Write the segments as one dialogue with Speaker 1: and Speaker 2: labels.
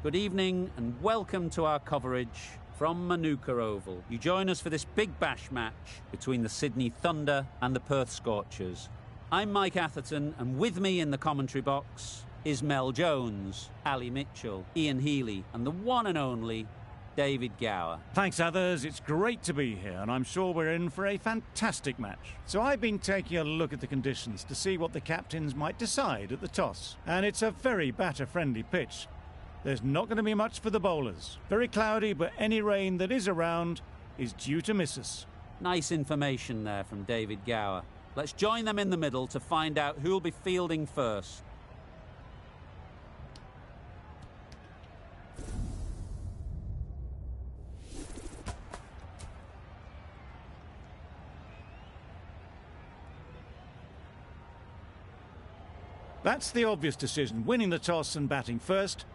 Speaker 1: Good evening and welcome to our coverage from Manuka Oval. You join us for this big bash match between the Sydney Thunder and the Perth Scorchers. I'm Mike Atherton, and with me in the commentary box is Mel Jones, Ali Mitchell, Ian Healy and the one and only David Gower.
Speaker 2: Thanks, others. It's great to be here, and I'm sure we're in for a fantastic match. So I've been taking a look at the conditions to see what the captains might decide at the toss. And it's a very batter-friendly pitch. There's not going to be much for the bowlers. Very cloudy, but any rain that is around is due to miss us.
Speaker 1: Nice information there from David Gower. Let's join them in the middle to find out who'll be fielding first.
Speaker 2: That's the obvious decision, winning the toss and batting first.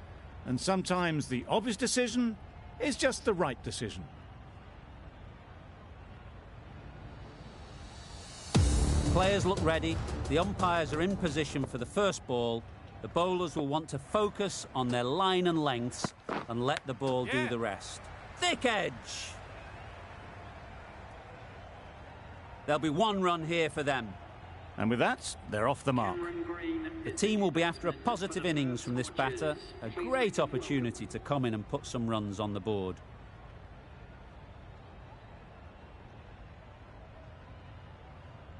Speaker 2: And sometimes the obvious decision is just the right decision.
Speaker 1: Players look ready, the umpires are in position for the first ball. The bowlers will want to focus on their line and lengths and let the ball do the rest. Thick edge! There'll be one run here for them.
Speaker 2: And with that, they're off the mark.
Speaker 1: The team will be after a positive innings from this batter, a great opportunity to come in and put some runs on the board.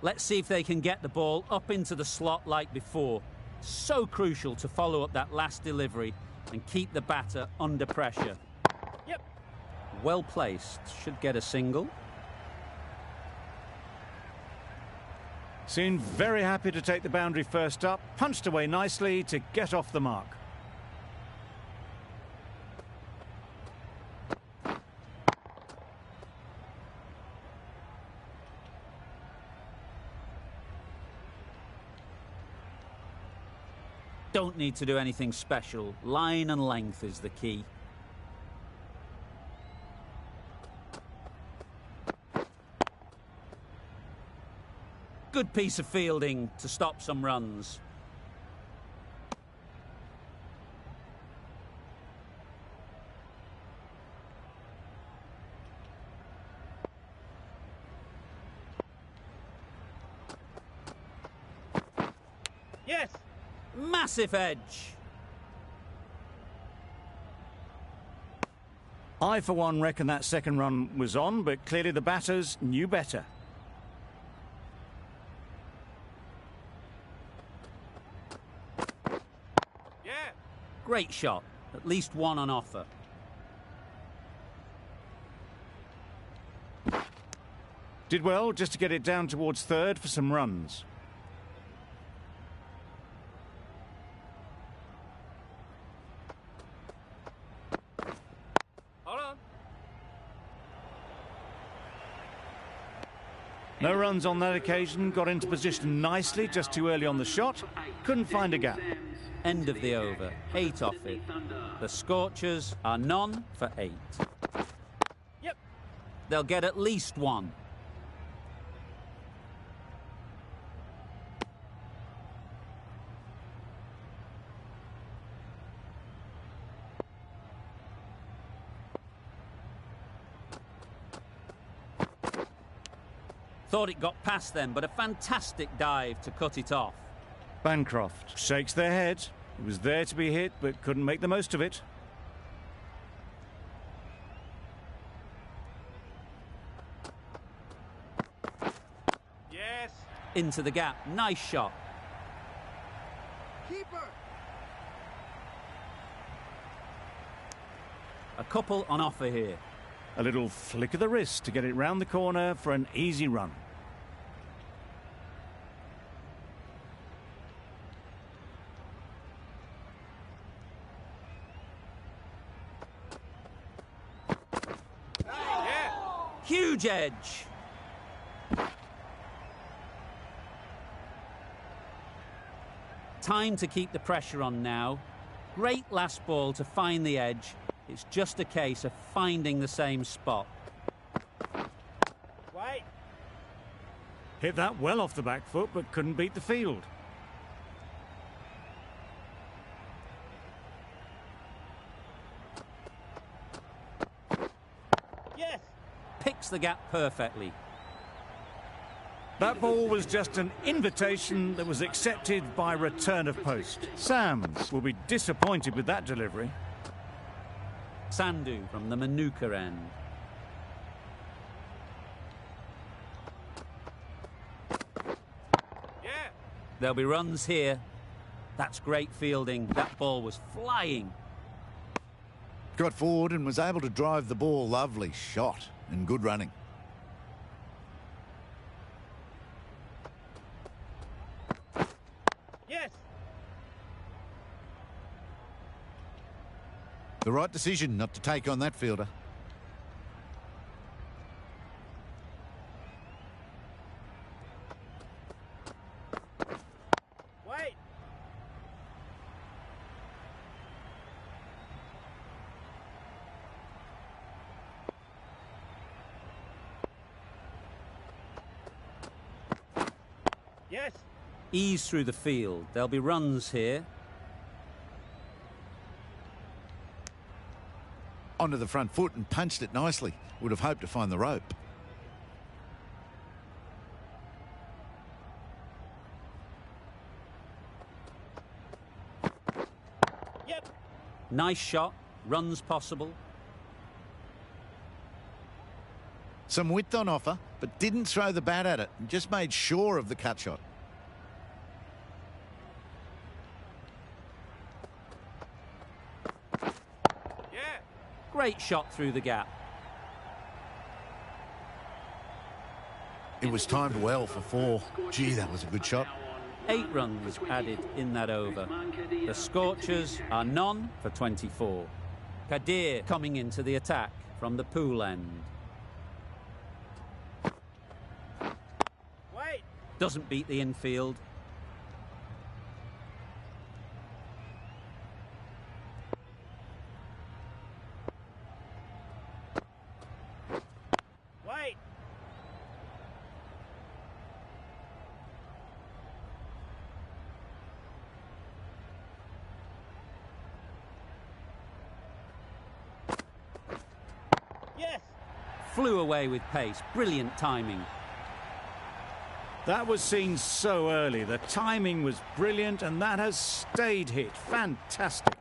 Speaker 1: Let's see if they can get the ball up into the slot like before. So crucial to follow up that last delivery and keep the batter under pressure.
Speaker 2: Yep.
Speaker 1: Well placed, should get a single.
Speaker 2: Seemed very happy to take the boundary first up, punched away nicely to get off the mark.
Speaker 1: Don't need to do anything special. Line and length is the key. Good piece of fielding to stop some runs.
Speaker 2: Yes!
Speaker 1: Massive edge.
Speaker 2: I, for one, reckon that second run was on, but clearly the batters knew better.
Speaker 1: Great shot. At least one on offer.
Speaker 2: Did well just to get it down towards third for some runs.
Speaker 1: Hold on.
Speaker 2: No runs on that occasion, got into position nicely, just too early on the shot, couldn't find a gap.
Speaker 1: End of the over, 8 off it. The Scorchers are none for 8.
Speaker 2: Yep.
Speaker 1: They'll get at least one. Thought it got past them, but a fantastic dive to cut it off.
Speaker 2: Bancroft shakes their head. It was there to be hit, but couldn't make the most of it.
Speaker 1: Yes. Into the gap. Nice shot.
Speaker 3: Keeper.
Speaker 1: A couple on offer here.
Speaker 2: A little flick of the wrist to get it round the corner for an easy run.
Speaker 1: Huge edge. Time to keep the pressure on now. Great last ball to find the edge. It's just a case of finding the same spot.
Speaker 2: Wait. Hit that well off the back foot, but couldn't beat the field.
Speaker 1: picks the gap perfectly.
Speaker 2: That ball was just an invitation that was accepted by return of post. Sams will be disappointed with that delivery.
Speaker 1: Sandu from the Manuka end.
Speaker 3: Yeah.
Speaker 1: There'll be runs here. That's great fielding. That ball was flying.
Speaker 4: Got forward and was able to drive the ball. Lovely shot and good running.
Speaker 3: Yes.
Speaker 4: The right decision not to take on that fielder.
Speaker 3: Wait. Yes.
Speaker 1: Ease through the field. There'll be runs here.
Speaker 4: Onto the front foot and punched it nicely. Would have hoped to find the rope.
Speaker 3: Yep.
Speaker 1: Nice shot. Runs possible.
Speaker 4: Some width on offer, but didn't throw the bat at it and just made sure of the cut shot.
Speaker 3: Yeah.
Speaker 1: Great shot through the gap.
Speaker 4: It was timed well for 4. Gee, that was a good shot.
Speaker 1: 8 runs added in that over. The Scorchers are none for 24. Kadir coming into the attack from the pool end.
Speaker 3: Wait.
Speaker 1: Doesn't beat the infield.
Speaker 3: Wait. Yes.
Speaker 1: Flew away with pace. Brilliant timing.
Speaker 2: That was seen so early. The timing was brilliant and that has stayed hit. Fantastic.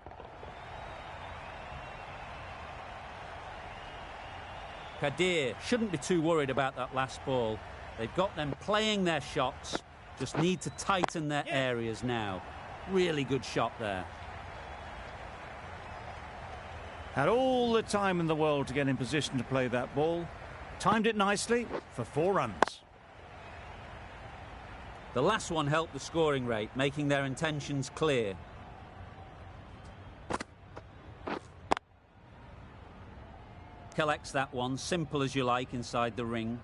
Speaker 1: Kadir shouldn't be too worried about that last ball. They've got them playing their shots. Just need to tighten their areas now. Really good shot there.
Speaker 2: Had all the time in the world to get in position to play that ball. Timed it nicely for 4 runs.
Speaker 1: The last one helped the scoring rate, making their intentions clear. Collects that one, simple as you like, inside the ring.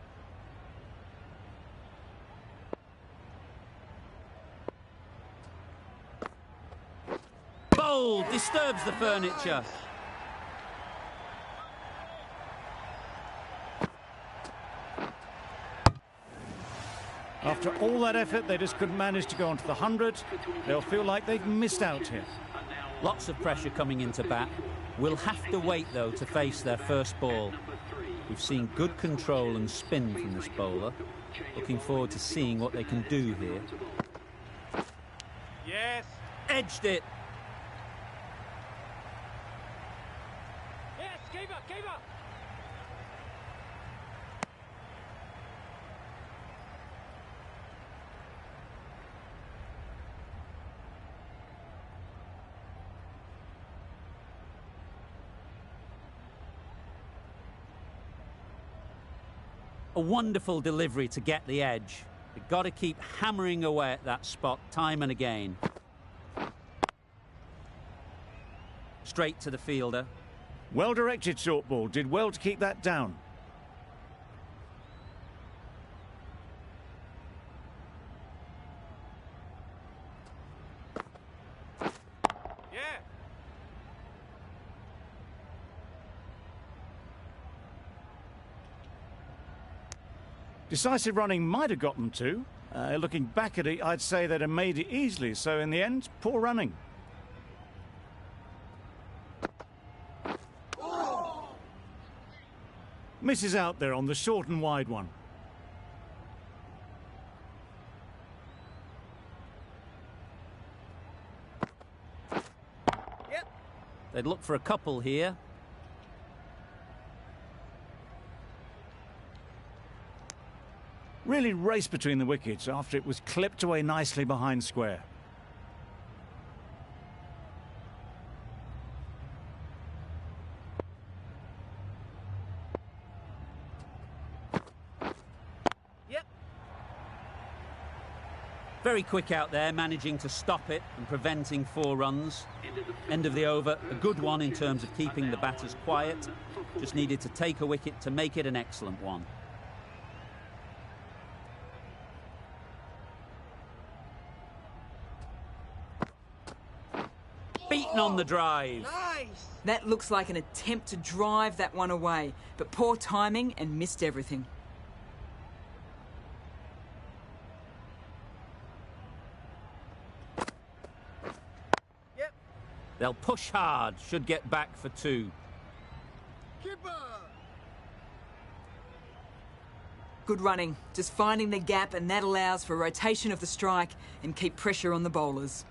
Speaker 1: Bold, disturbs the furniture.
Speaker 2: After all that effort, they just couldn't manage to go onto the 100. They'll feel like they've missed out here.
Speaker 1: Lots of pressure coming into bat. We'll have to wait, though, to face their first ball. We've seen good control and spin from this bowler. Looking forward to seeing what they can do here.
Speaker 3: Yes.
Speaker 1: Edged it.
Speaker 3: Yes. Keeper. Keeper.
Speaker 1: A wonderful delivery to get the edge. They've got to keep hammering away at that spot time and again. Straight to the fielder.
Speaker 2: Well-directed short ball. Did well to keep that down.
Speaker 3: Yeah.
Speaker 2: Decisive running might have got them to. Looking back at it, I'd say they'd have made it easily. So in the end, poor running. Misses out there on the short and wide one.
Speaker 3: Yep.
Speaker 1: They'd look for a couple here.
Speaker 2: Really raced between the wickets after it was clipped away nicely behind square.
Speaker 3: Yep.
Speaker 1: Very quick out there, managing to stop it and preventing 4 runs. End of the over, a good one in terms of keeping the batters quiet. Just needed to take a wicket to make it an excellent one. Beaten on the drive.
Speaker 3: Nice.
Speaker 5: That looks like an attempt to drive that one away, but poor timing and missed everything.
Speaker 3: Yep.
Speaker 1: They'll push hard, should get back for 2.
Speaker 3: Keeper.
Speaker 5: Good running, just finding the gap, and that allows for rotation of the strike and keep pressure on the bowlers.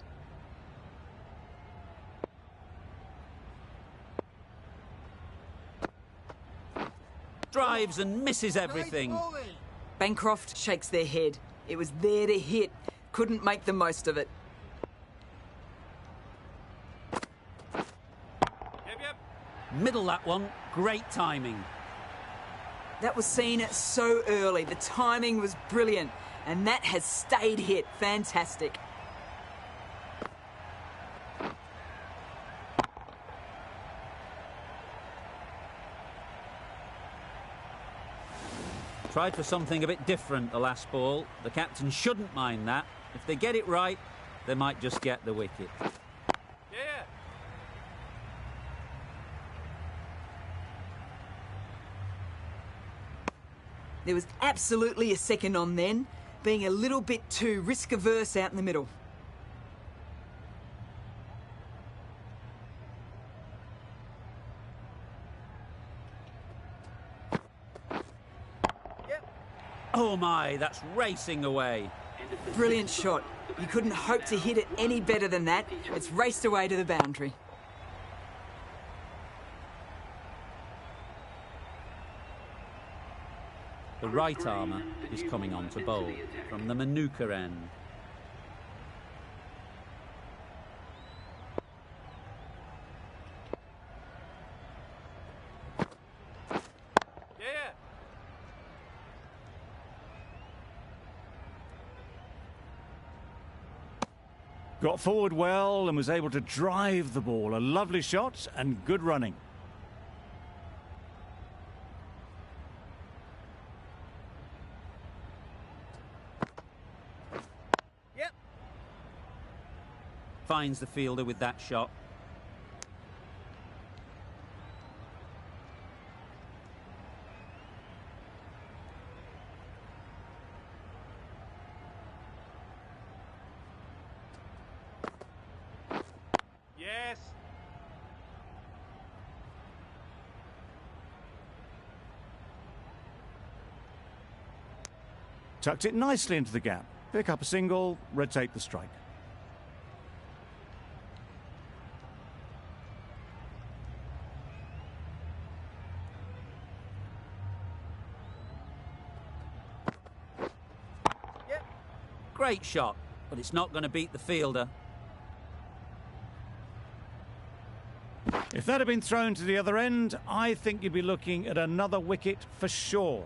Speaker 1: Drives and misses everything.
Speaker 3: Nice bowling.
Speaker 5: Bancroft shakes their head. It was there to hit, couldn't make the most of it.
Speaker 3: Yep, yep.
Speaker 1: Middle that one, great timing.
Speaker 5: That was seen so early. The timing was brilliant, and that has stayed hit. Fantastic.
Speaker 1: Tried for something a bit different the last ball. The captain shouldn't mind that. If they get it right, they might just get the wicket.
Speaker 3: Yeah.
Speaker 5: There was absolutely a second on then, being a little bit too risk-averse out in the middle.
Speaker 1: Oh my, that's racing away.
Speaker 5: Brilliant shot. You couldn't hope to hit it any better than that. It's raced away to the boundary.
Speaker 1: The right armour is coming on to bowl from the Manuka end.
Speaker 3: Yeah.
Speaker 2: Got forward well and was able to drive the ball. A lovely shot and good running.
Speaker 3: Yep.
Speaker 1: Finds the fielder with that shot.
Speaker 3: Yes.
Speaker 2: Tucked it nicely into the gap. Pick up a single, rotate the strike.
Speaker 3: Yep.
Speaker 1: Great shot, but it's not going to beat the fielder.
Speaker 2: If that had been thrown to the other end, I think you'd be looking at another wicket for sure.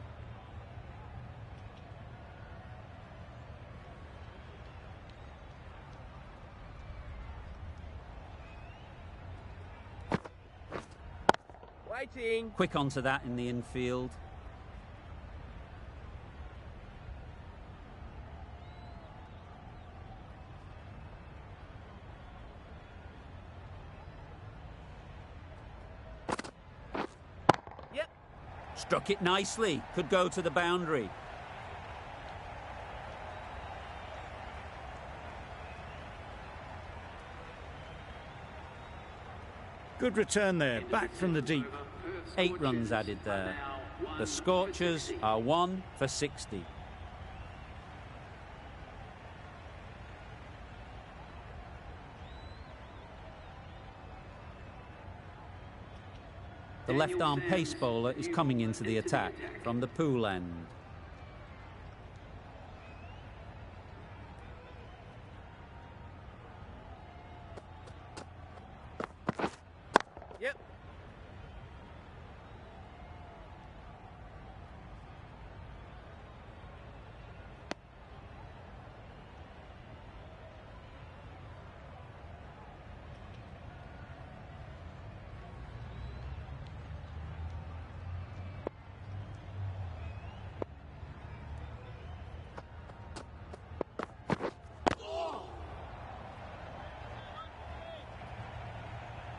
Speaker 3: Waiting.
Speaker 1: Quick onto that in the infield.
Speaker 3: Yep.
Speaker 1: Struck it nicely. Could go to the boundary.
Speaker 2: Good return there, back from the deep.
Speaker 1: 8 runs added there. The Scorchers are 1 for 60. The left-arm pace bowler is coming into the attack from the pool end.
Speaker 3: Yep.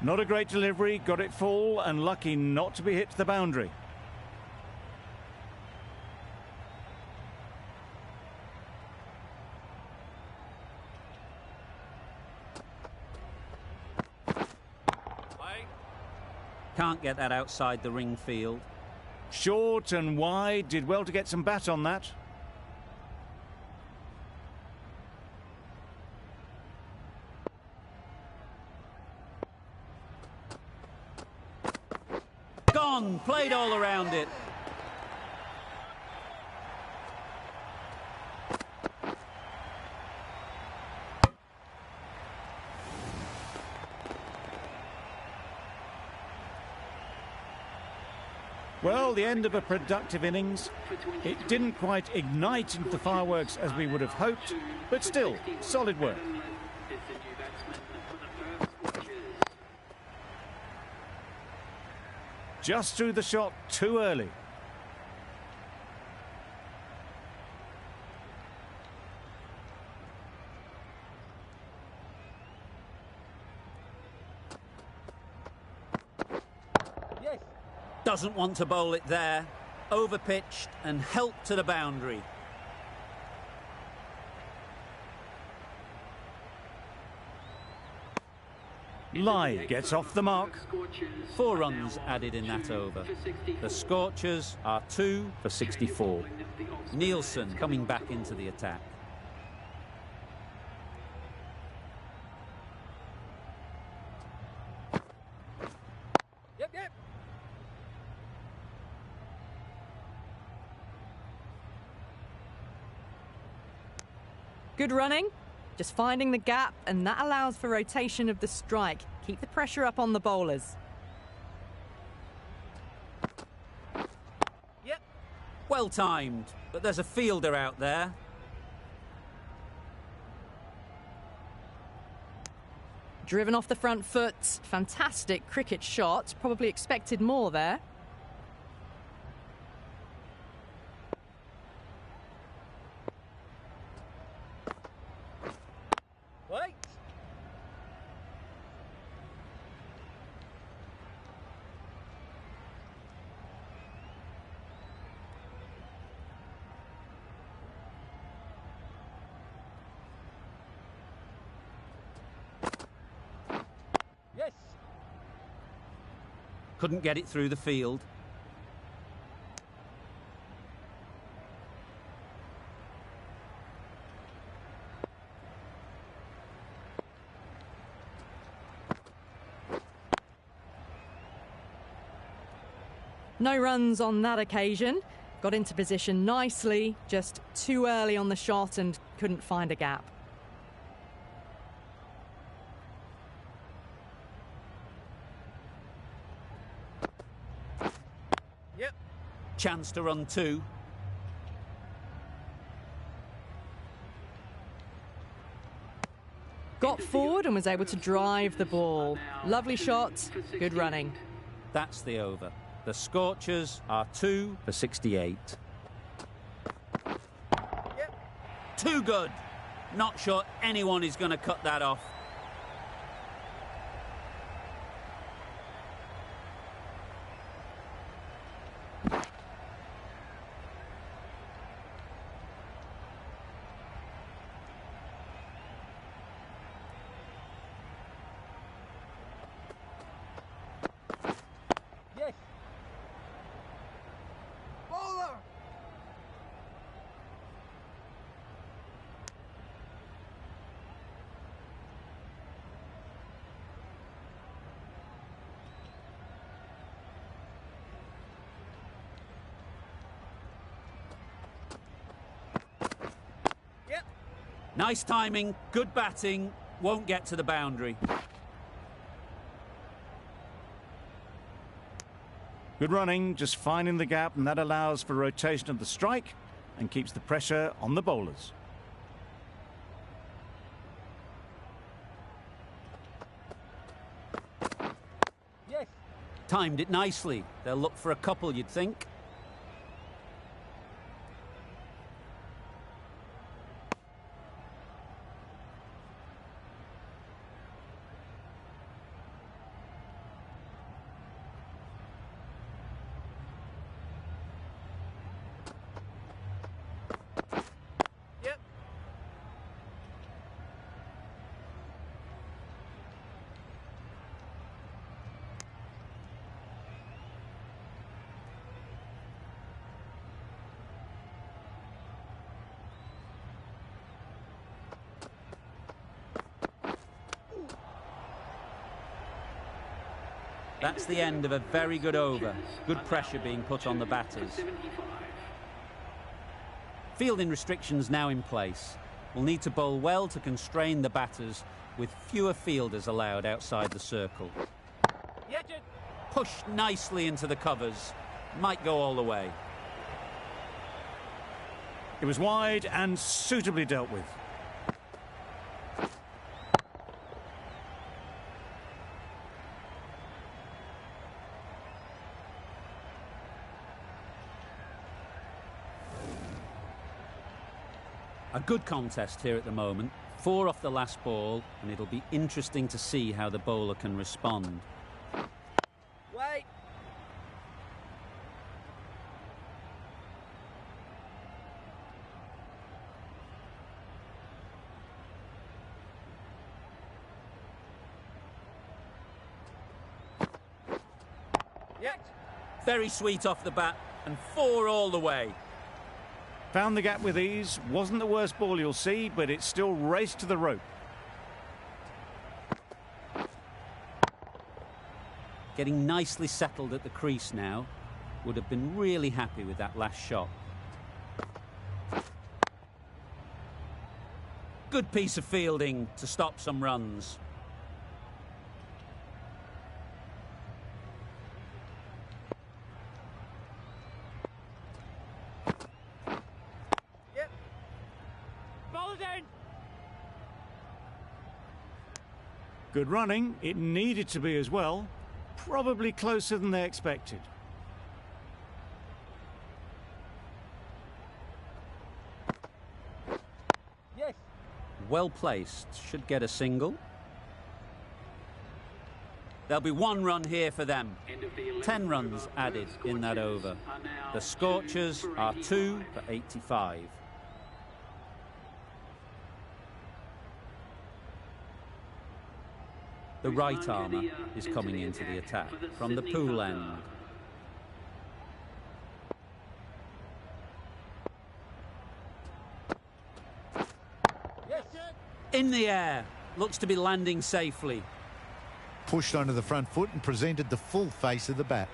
Speaker 2: Not a great delivery, got it full and lucky not to be hit to the boundary.
Speaker 1: Can't get that outside the ring field.
Speaker 2: Short and wide, did well to get some bat on that.
Speaker 1: Gone, played all around it.
Speaker 2: Well, the end of a productive innings. It didn't quite ignite into the fireworks as we would have hoped, but still, solid work. Just threw the shot too early.
Speaker 3: Yes.
Speaker 1: Doesn't want to bowl it there. Overpitched and helped to the boundary.
Speaker 2: Lie gets off the mark.
Speaker 1: 4 runs added in that over. The Scorchers are 2 for 64. Nielsen coming back into the attack.
Speaker 3: Yep, yep.
Speaker 6: Good running. Just finding the gap, and that allows for rotation of the strike. Keep the pressure up on the bowlers.
Speaker 3: Yep.
Speaker 1: Well timed, but there's a fielder out there.
Speaker 6: Driven off the front foot. Fantastic cricket shot. Probably expected more there.
Speaker 3: Wait. Yes.
Speaker 1: Couldn't get it through the field.
Speaker 6: No runs on that occasion. Got into position nicely, just too early on the shot and couldn't find a gap.
Speaker 3: Yep.
Speaker 1: Chance to run 2.
Speaker 6: Got forward and was able to drive the ball. Lovely shot, good running.
Speaker 1: That's the over. The Scorchers are 2 for 68.
Speaker 3: Yep.
Speaker 1: Too good. Not sure anyone is going to cut that off. Nice timing, good batting, won't get to the boundary.
Speaker 2: Good running, just finding the gap, and that allows for rotation of the strike and keeps the pressure on the bowlers.
Speaker 3: Yes.
Speaker 1: Timed it nicely. They'll look for a couple, you'd think.
Speaker 3: Yep.
Speaker 1: That's the end of a very good over. Good pressure being put on the batters. Fielding restrictions now in place. We'll need to bowl well to constrain the batters with fewer fielders allowed outside the circle.
Speaker 3: Yes.
Speaker 1: Pushed nicely into the covers. Might go all the way.
Speaker 2: It was wide and suitably dealt with.
Speaker 1: A good contest here at the moment. 4 off the last ball, and it'll be interesting to see how the bowler can respond.
Speaker 3: Wait. Yep.
Speaker 1: Very sweet off the bat, and 4 all the way.
Speaker 2: Found the gap with ease. Wasn't the worst ball you'll see, but it still raced to the rope.
Speaker 1: Getting nicely settled at the crease now. Would have been really happy with that last shot. Good piece of fielding to stop some runs.
Speaker 3: Yep. Ball is in.
Speaker 2: Good running. It needed to be as well. Probably closer than they expected.
Speaker 3: Yes.
Speaker 1: Well placed. Should get a single. There'll be 1 run here for them. 10 runs added in that over. The Scorchers are 2 for 85. The right armour is coming into the attack from the pool end.
Speaker 3: Yes.
Speaker 1: In the air. Looks to be landing safely.
Speaker 4: Pushed onto the front foot and presented the full face of the bat.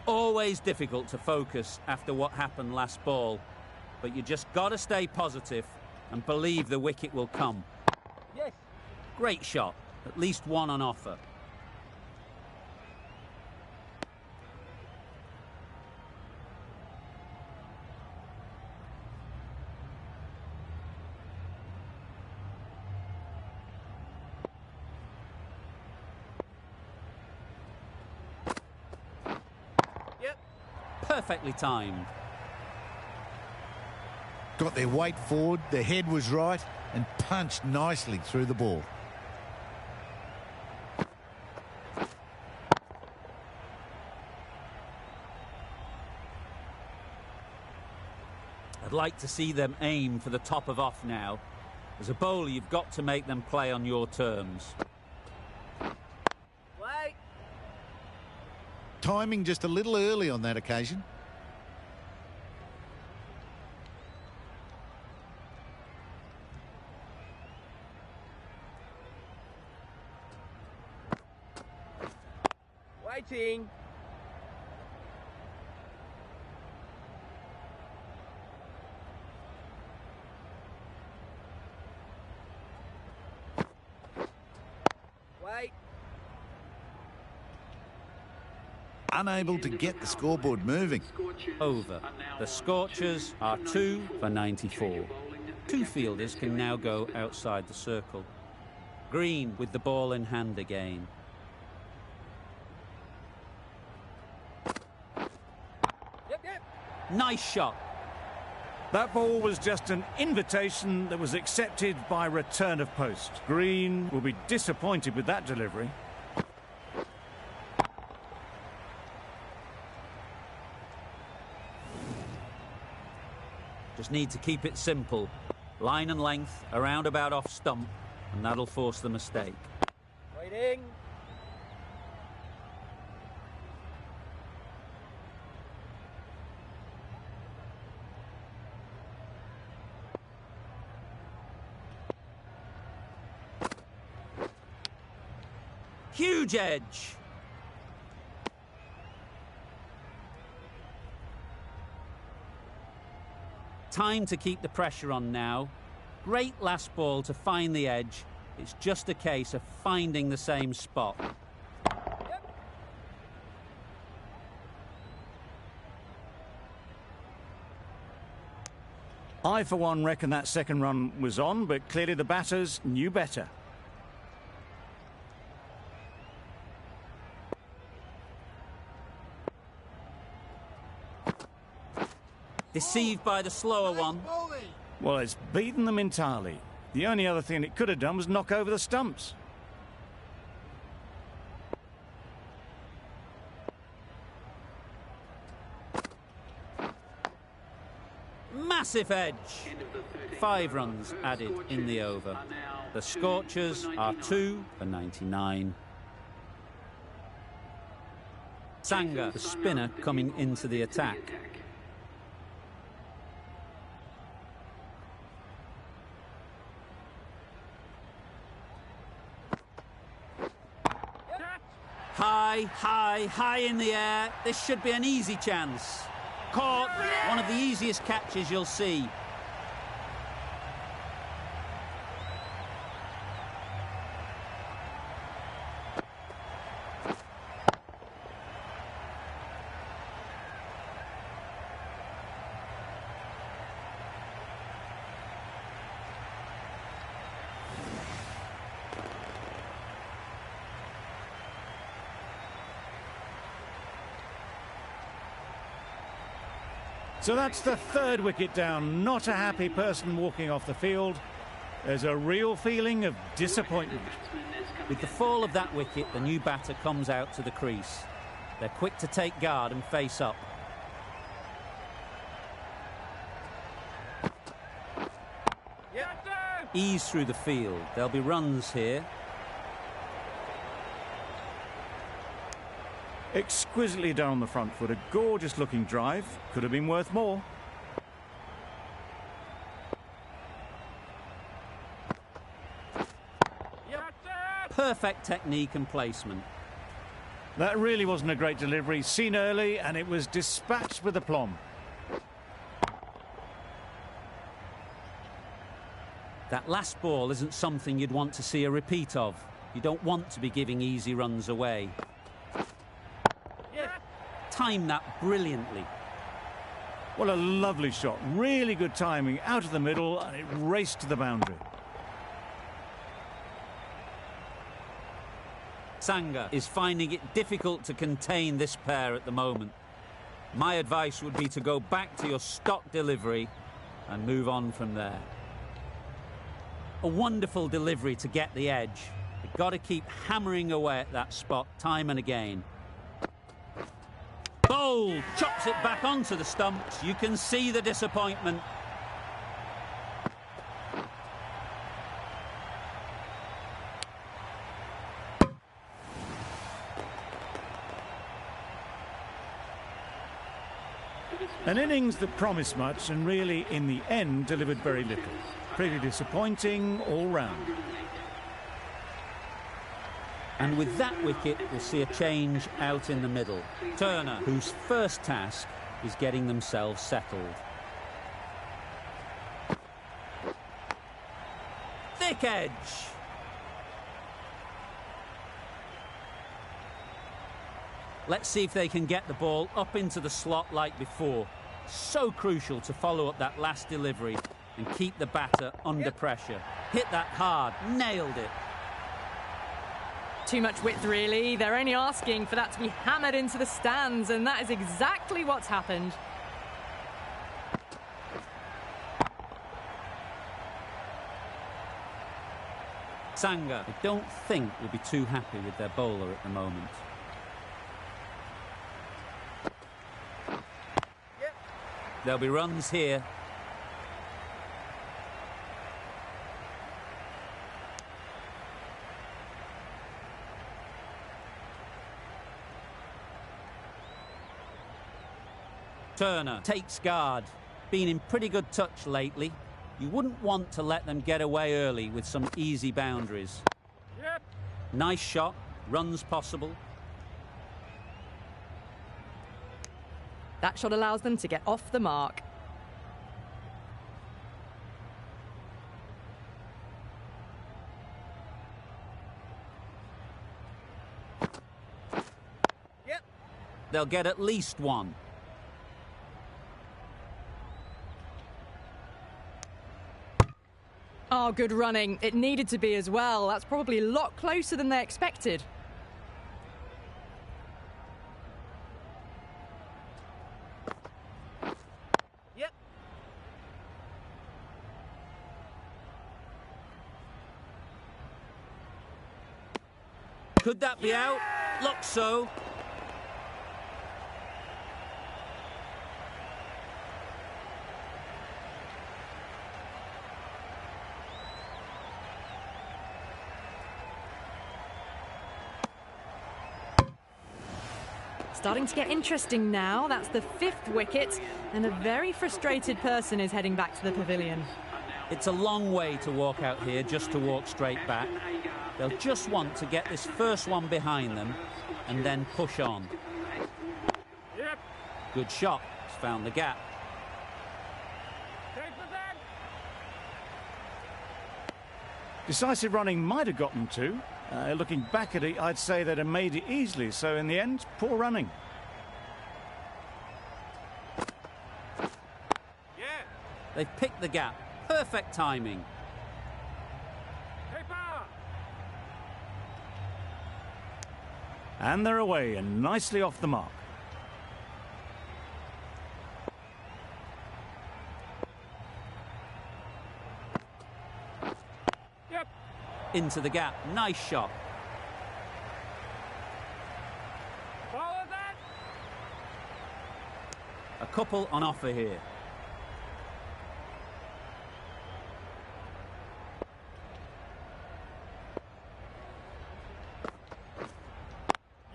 Speaker 1: Always difficult to focus after what happened last ball, but you just got to stay positive and believe the wicket will come.
Speaker 3: Yes.
Speaker 1: Great shot, at least 1 on offer.
Speaker 3: Yep.
Speaker 1: Perfectly timed.
Speaker 4: Got their weight forward, their head was right, and punched nicely through the ball.
Speaker 1: I'd like to see them aim for the top of off now. As a bowler, you've got to make them play on your terms.
Speaker 3: Wait.
Speaker 4: Timing just a little early on that occasion.
Speaker 3: Waiting. Wait.
Speaker 4: Unable to get the scoreboard moving.
Speaker 1: Over. The Scorchers are 2 for 94. Two fielders can now go outside the circle. Green with the ball in hand again.
Speaker 3: Yep.
Speaker 1: Nice shot.
Speaker 2: That ball was just an invitation that was accepted by return of post. Green will be disappointed with that delivery.
Speaker 1: Just need to keep it simple. Line and length, around about off stump, and that'll force the mistake.
Speaker 3: Waiting.
Speaker 1: Huge edge. Time to keep the pressure on now. Great last ball to find the edge. It's just a case of finding the same spot.
Speaker 3: Yep.
Speaker 2: I, for one, reckon that second run was on, but clearly the batters knew better.
Speaker 1: Deceived by the slower one.
Speaker 2: Well, it's beaten them entirely. The only other thing it could have done was knock over the stumps.
Speaker 1: Massive edge. 5 runs added in the over. The Scorchers are 2 for 99. Sanga, the spinner, coming into the attack. High in the air. This should be an easy chance. Caught. One of the easiest catches you'll see.
Speaker 2: So that's the third wicket down. Not a happy person walking off the field. There's a real feeling of disappointment.
Speaker 1: With the fall of that wicket, the new batter comes out to the crease. They're quick to take guard and face up. Ease through the field. There'll be runs here.
Speaker 2: Exquisitely done on the front foot. A gorgeous looking drive. Could have been worth more.
Speaker 1: Perfect technique and placement.
Speaker 2: That really wasn't a great delivery. Seen early, and it was dispatched with aplomb.
Speaker 1: That last ball isn't something you'd want to see a repeat of. You don't want to be giving easy runs away. Timed that brilliantly.
Speaker 2: What a lovely shot. Really good timing. Out of the middle, and it raced to the boundary.
Speaker 1: Sanga is finding it difficult to contain this pair at the moment. My advice would be to go back to your stock delivery and move on from there. A wonderful delivery to get the edge. You've got to keep hammering away at that spot time and again. Bold, chops it back onto the stumps. You can see the disappointment.
Speaker 2: An innings that promised much and really, in the end, delivered very little. Pretty disappointing all round.
Speaker 1: And with that wicket, we'll see a change out in the middle. Turner, whose first task is getting themselves settled. Thick edge. Let's see if they can get the ball up into the slot like before. So crucial to follow up that last delivery and keep the batter under pressure. Hit that hard, nailed it.
Speaker 6: Too much width, really. They're only asking for that to be hammered into the stands, and that is exactly what's happened.
Speaker 1: Sangha, I don't think will be too happy with their bowler at the moment. There'll be runs here. Turner takes guard. Been in pretty good touch lately. You wouldn't want to let them get away early with some easy boundaries.
Speaker 3: Yep.
Speaker 1: Nice shot. Runs possible.
Speaker 6: That shot allows them to get off the mark.
Speaker 3: Yep.
Speaker 1: They'll get at least one.
Speaker 6: Oh, good running. It needed to be as well. That's probably a lot closer than they expected.
Speaker 3: Yep.
Speaker 1: Could that be out? Looks so.
Speaker 6: Starting to get interesting now. That's the 5th wicket, and a very frustrated person is heading back to the pavilion.
Speaker 1: It's a long way to walk out here just to walk straight back. They'll just want to get this first one behind them and then push on.
Speaker 3: Yep.
Speaker 1: Good shot. He's found the gap.
Speaker 3: Take the back.
Speaker 2: Decisive running might have gotten two. Looking back at it, I'd say they'd have made it easily. So in the end, poor running.
Speaker 3: Yeah.
Speaker 1: They've picked the gap. Perfect timing.
Speaker 3: Keeper.
Speaker 2: And they're away and nicely off the mark.
Speaker 3: Yep.
Speaker 1: Into the gap. Nice shot.
Speaker 3: Follow that.
Speaker 1: A couple on offer here.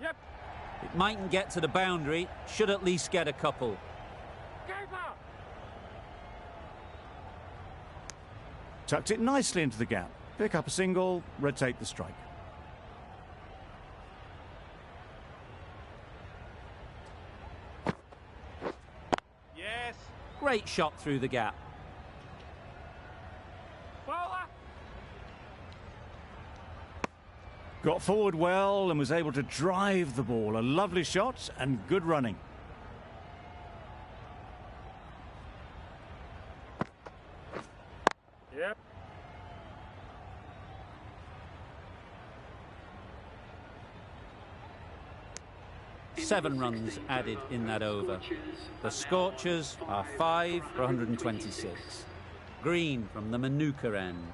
Speaker 3: Yep.
Speaker 1: It mightn't get to the boundary. Should at least get a couple.
Speaker 3: Keeper.
Speaker 2: Tucked it nicely into the gap. Pick up a single, rotate the strike.
Speaker 3: Yes.
Speaker 1: Great shot through the gap.
Speaker 3: Bowler.
Speaker 2: Got forward well and was able to drive the ball. A lovely shot and good running.
Speaker 3: Yep.
Speaker 1: Seven runs added in that over. The Scorchers are 5 for 126. Green from the Manuka end.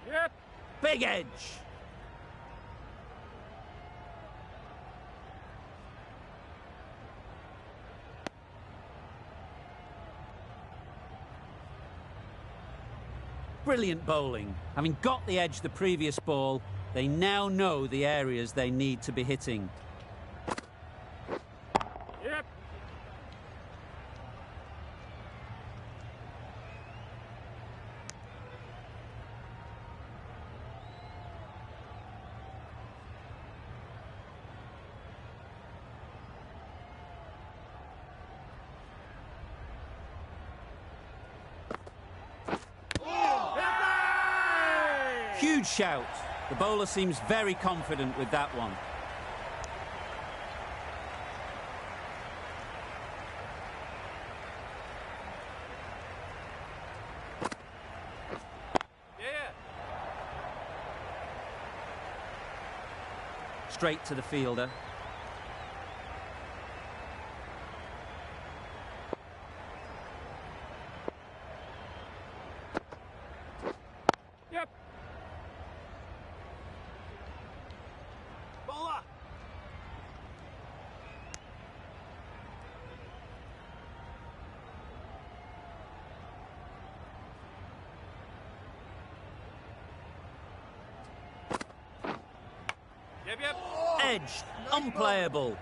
Speaker 3: Yep.
Speaker 1: Big edge. Brilliant bowling. Having got the edge the previous ball, they now know the areas they need to be hitting.
Speaker 3: Yep.
Speaker 1: Huge shout. The bowler seems very confident with that one. Straight to the fielder.
Speaker 3: Yep. Bowler. Yep.
Speaker 1: Edged, unplayable.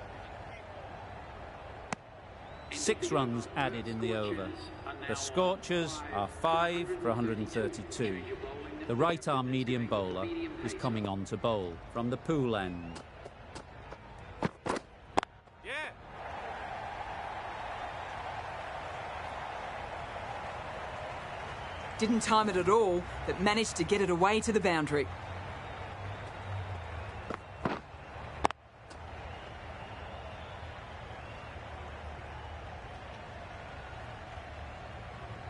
Speaker 1: 6 runs added in the over. The Scorchers are 5 for 132. The right-arm medium bowler is coming on to bowl from the pool end.
Speaker 3: Yeah.
Speaker 5: Didn't time it at all, but managed to get it away to the boundary.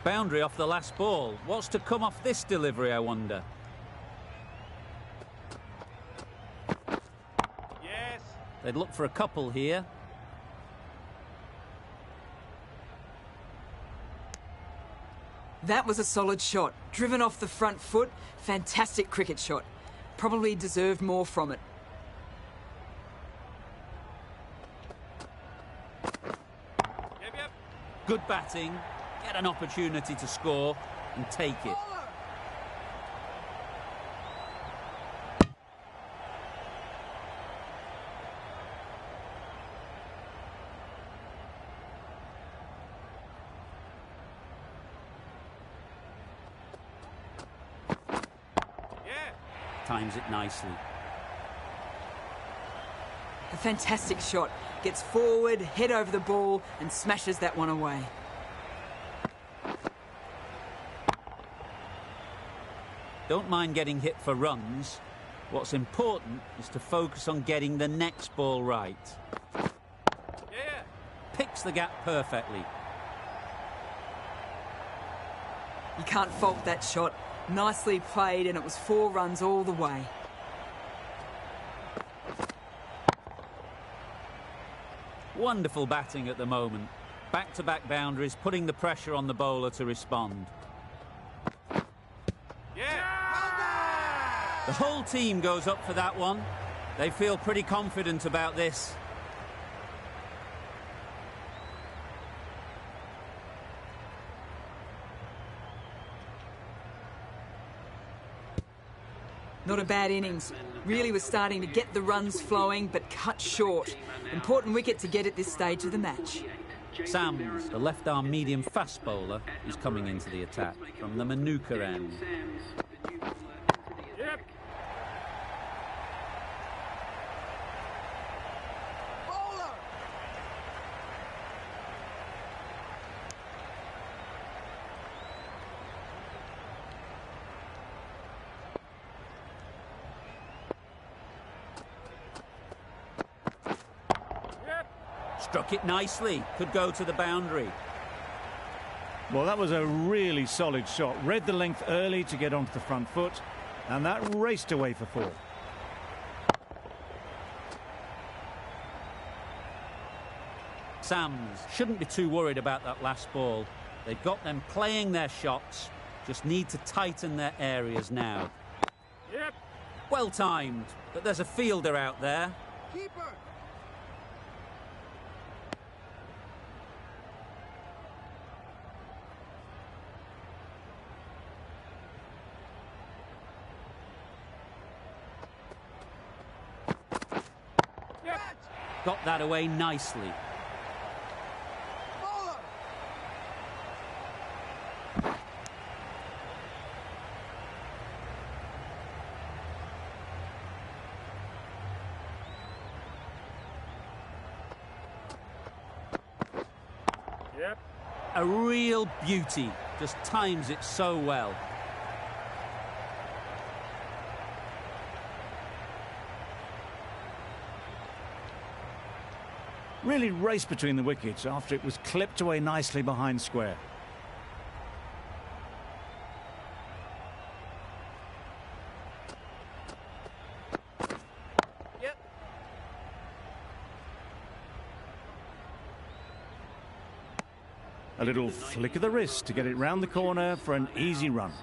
Speaker 1: Boundary off the last ball. What's to come off this delivery, I wonder?
Speaker 3: Yes.
Speaker 1: They'd look for a couple here.
Speaker 5: That was a solid shot. Driven off the front foot. Fantastic cricket shot. Probably deserved more from it.
Speaker 3: Yep.
Speaker 1: Good batting. Get an opportunity to score and take it.
Speaker 3: Yeah.
Speaker 1: Times it nicely.
Speaker 5: A fantastic shot. Gets forward, head over the ball and smashes that one away.
Speaker 1: Don't mind getting hit for runs. What's important is to focus on getting the next ball right.
Speaker 3: Yeah.
Speaker 1: Picks the gap perfectly.
Speaker 5: You can't fault that shot. Nicely played and it was 4 runs all the way.
Speaker 1: Wonderful batting at the moment. Back-to-back boundaries, putting the pressure on the bowler to respond.
Speaker 3: Yeah.
Speaker 1: The whole team goes up for that one. They feel pretty confident about this.
Speaker 5: Not a bad innings. Really was starting to get the runs flowing, but cut short. Important wicket to get at this stage of the match.
Speaker 1: Sams, the left-arm medium fast bowler, is coming into the attack from the Manuka end.
Speaker 3: Yep.
Speaker 1: Struck it nicely. Could go to the boundary.
Speaker 2: Well, that was a really solid shot. Read the length early to get onto the front foot, and that raced away for 4.
Speaker 1: Sams shouldn't be too worried about that last ball. They've got them playing their shots. Just need to tighten their areas now.
Speaker 3: Yep.
Speaker 1: Well timed, but there's a fielder out there.
Speaker 3: Keeper. Yep.
Speaker 1: Got that away nicely.
Speaker 3: Yep.
Speaker 1: A real beauty. Just times it so well.
Speaker 2: Really raced between the wickets after it was clipped away nicely behind square.
Speaker 3: Yep.
Speaker 2: A little flick of the wrist to get it round the corner for an easy run.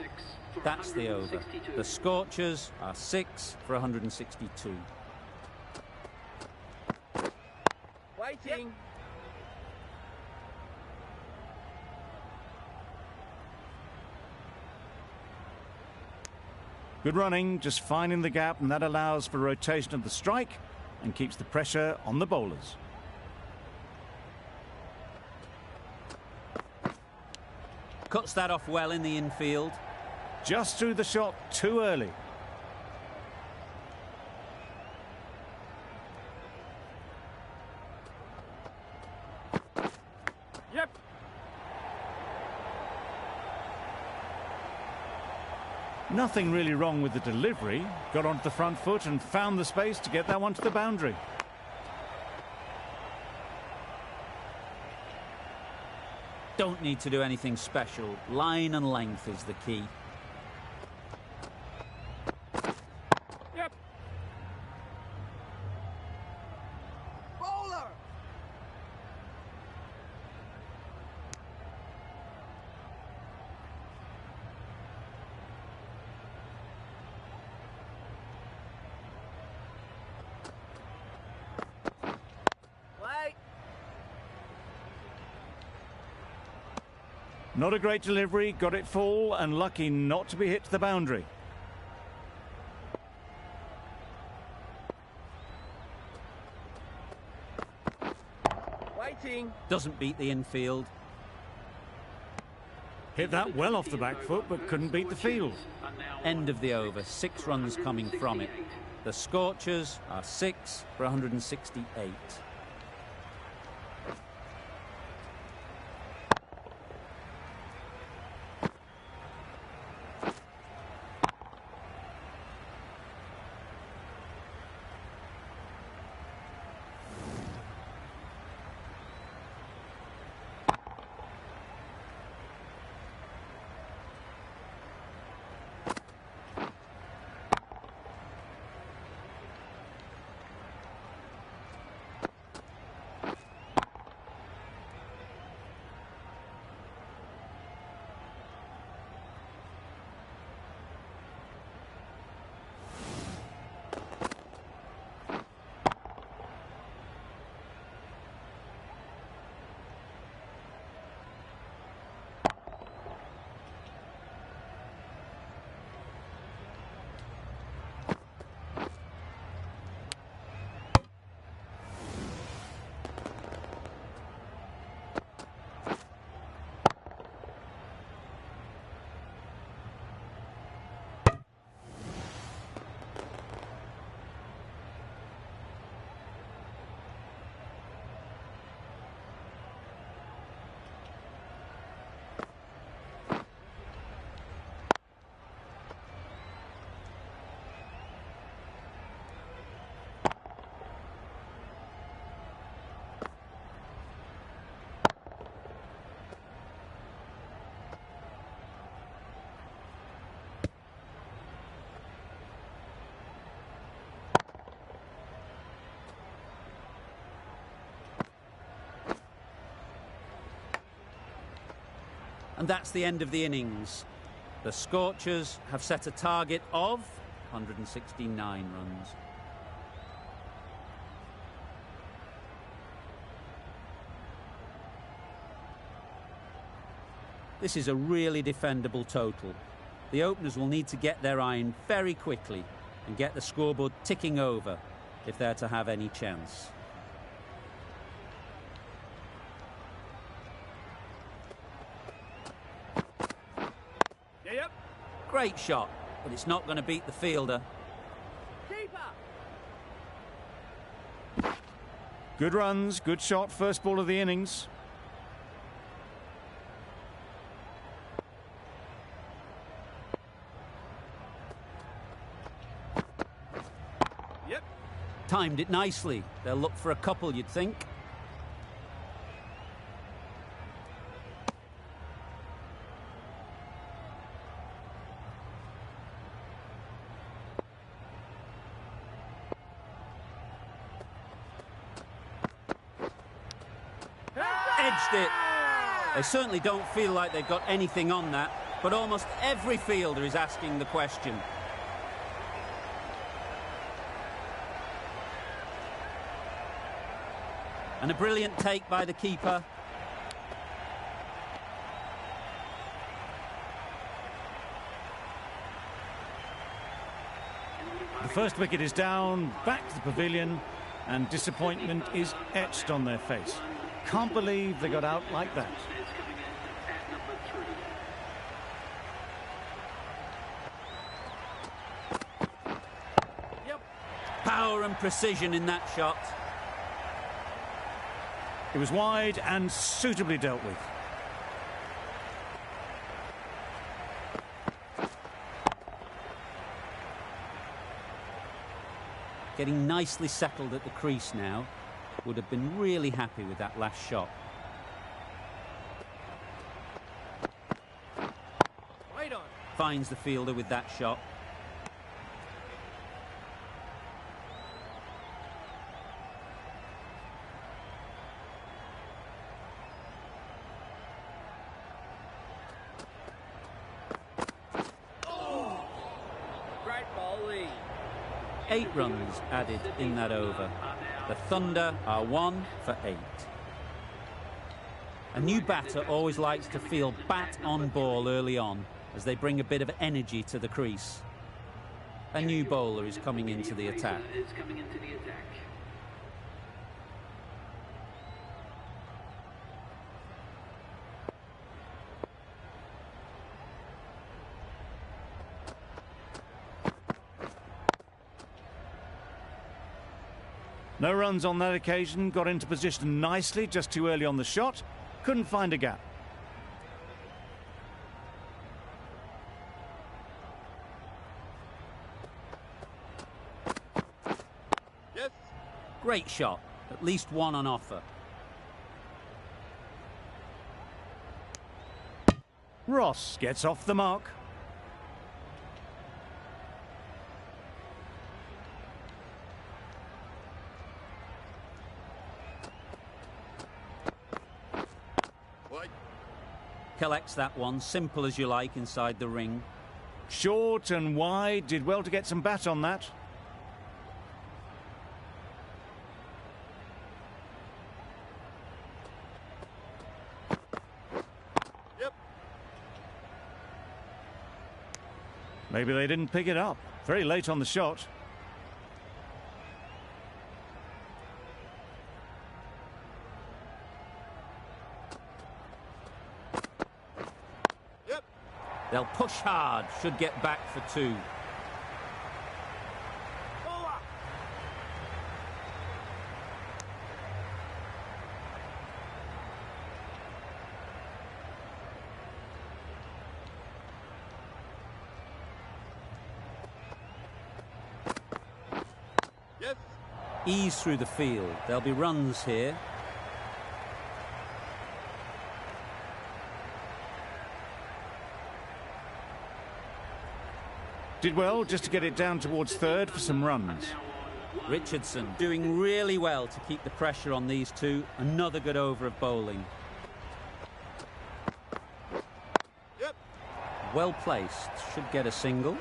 Speaker 1: That's the over. The Scorchers are 6 for 162.
Speaker 3: Waiting.
Speaker 2: Good running, just finding the gap, and that allows for rotation of the strike and keeps the pressure on the bowlers.
Speaker 1: Cuts that off well in the infield.
Speaker 2: Just threw the shot too early.
Speaker 3: Yep.
Speaker 2: Nothing really wrong with the delivery. Got onto the front foot and found the space to get that one to the boundary.
Speaker 1: Don't need to do anything special. Line and length is the key.
Speaker 3: Yep.
Speaker 5: Bowler!
Speaker 3: Wait.
Speaker 2: Not a great delivery, got it full and lucky not to be hit to the boundary.
Speaker 3: Waiting.
Speaker 1: Doesn't beat the infield.
Speaker 2: Hit that well off the back foot but couldn't beat the field.
Speaker 1: End of the over. 6 runs coming from it. The Scorchers are 6 for 168. And that's the end of the innings. The Scorchers have set a target of 169 runs. This is a really defendable total. The openers will need to get their iron very quickly and get the scoreboard ticking over if they're to have any chance.
Speaker 3: Yep.
Speaker 1: Great shot, but it's not going to beat the fielder.
Speaker 3: Keeper.
Speaker 2: Good runs, good shot, first ball of the innings.
Speaker 3: Yep.
Speaker 1: Timed it nicely. They'll look for a couple, you'd think. edged it. They certainly don't feel like they've got anything on that, but almost every fielder is asking the question. And a brilliant take by the keeper.
Speaker 2: The first wicket is down, back to the pavilion, and disappointment is etched on their face. Can't believe they got out like that.
Speaker 1: Yep. Power and precision in that shot.
Speaker 2: It was wide and suitably dealt with.
Speaker 1: Getting nicely settled at the crease now. Would have been really happy with that last shot.
Speaker 3: Right on.
Speaker 1: Finds the fielder with that shot.
Speaker 3: Great bowling.
Speaker 1: 8 runs added in that over. The Thunder are 1 for 8. A new batter always likes to feel bat on ball early on as they bring a bit of energy to the crease. A new bowler is coming into the attack.
Speaker 2: No runs on that occasion, got into position nicely, just too early on the shot, couldn't find a gap.
Speaker 3: Yes.
Speaker 1: Great shot, at least one on offer.
Speaker 2: Ross gets off the mark.
Speaker 1: Collects that one, simple as you like, inside the ring.
Speaker 2: Short and wide, did well to get some bat on that.
Speaker 3: Yep.
Speaker 2: Maybe they didn't pick it up. Very late on the shot.
Speaker 1: They'll push hard, should get back for 2.
Speaker 3: Yes.
Speaker 1: Ease through the field. There'll be runs here.
Speaker 2: Did well just to get it down towards third for some runs.
Speaker 1: Richardson doing really well to keep the pressure on these two. Another good over of bowling.
Speaker 3: Yep.
Speaker 1: Well placed. Should get a single.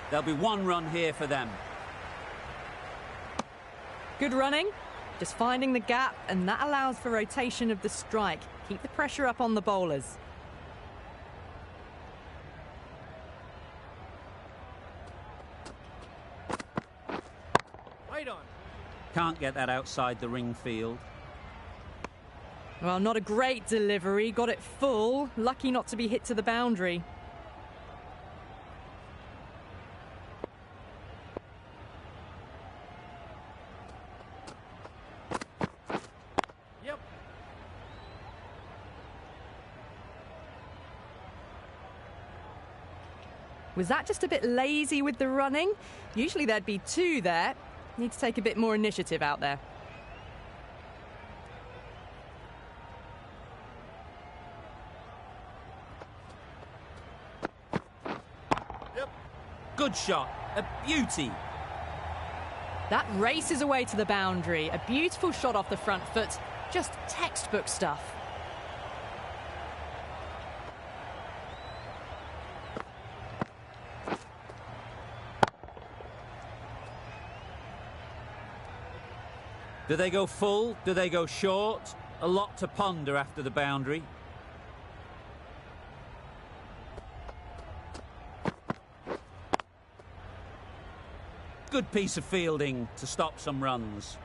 Speaker 1: There'll be 1 run here for them.
Speaker 6: Good running, just finding the gap, and that allows for rotation of the strike. Keep the pressure up on the bowlers.
Speaker 3: Right on.
Speaker 1: Can't get that outside the ring field.
Speaker 6: Well, not a great delivery, got it full. Lucky not to be hit to the boundary.
Speaker 3: Yep.
Speaker 6: Was that just a bit lazy with the running? Usually there'd be 2 there. Need to take a bit more initiative out there.
Speaker 3: Yep.
Speaker 1: Good shot. A beauty.
Speaker 6: That races away to the boundary. A beautiful shot off the front foot. Just textbook stuff.
Speaker 1: Do they go full? Do they go short? A lot to ponder after the boundary. Good piece of fielding to stop some runs.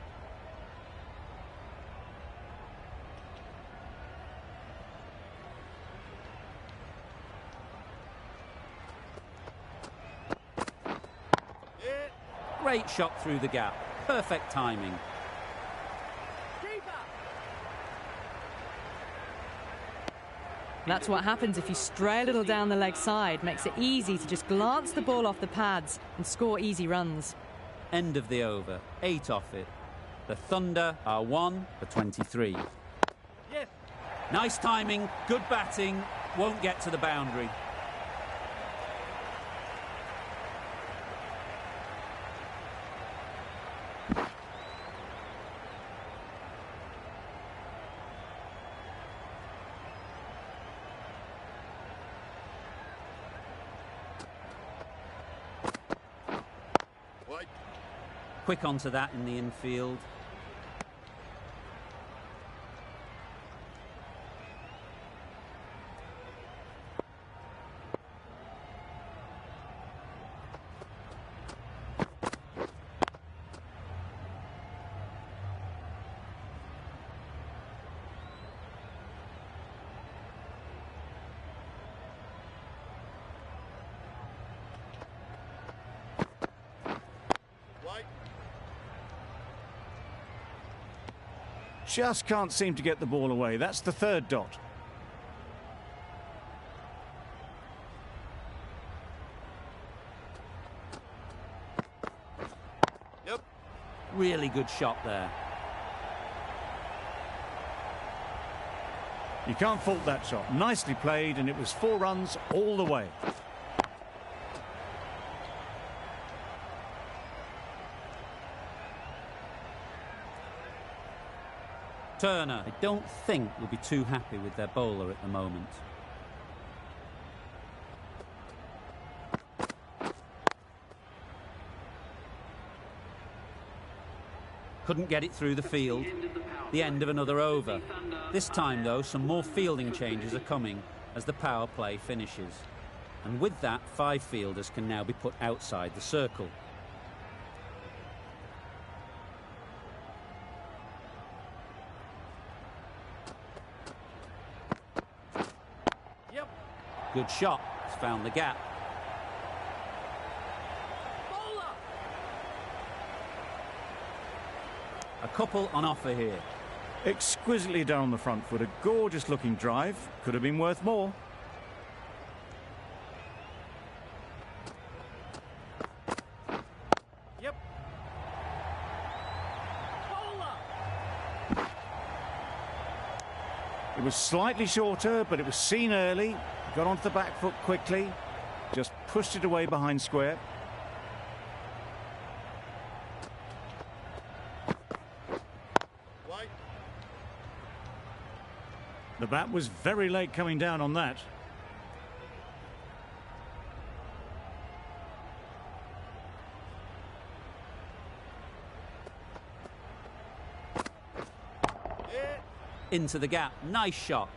Speaker 1: Great shot through the gap. Perfect timing.
Speaker 6: That's what happens if you stray a little down the leg side. Makes it easy to just glance the ball off the pads and score easy runs.
Speaker 1: End of the over. 8 off it. The Thunder are 1 for 23.
Speaker 3: Yes.
Speaker 1: Nice timing, good batting, won't get to the boundary. Quick onto that in the infield.
Speaker 2: Just can't seem to get the ball away. That's the third dot.
Speaker 3: Yep.
Speaker 1: Really good shot there.
Speaker 2: You can't fault that shot. Nicely played, and it was 4 runs all the way.
Speaker 1: Turner, I don't think will be too happy with their bowler at the moment. Couldn't get it through the field. The end of another over. This time, though, some more fielding changes are coming as the power play finishes. And with that, 5 fielders can now be put outside the circle. Good shot. It's found the gap. Bowler. A couple on offer here.
Speaker 2: Exquisitely done on the front foot. A gorgeous looking drive. Could have been worth more.
Speaker 3: Yep. Bowler.
Speaker 2: It was slightly shorter, but it was seen early. Got onto the back foot quickly. Just pushed it away behind square.
Speaker 3: White.
Speaker 2: The bat was very late coming down on that.
Speaker 1: Into the gap. Nice shot.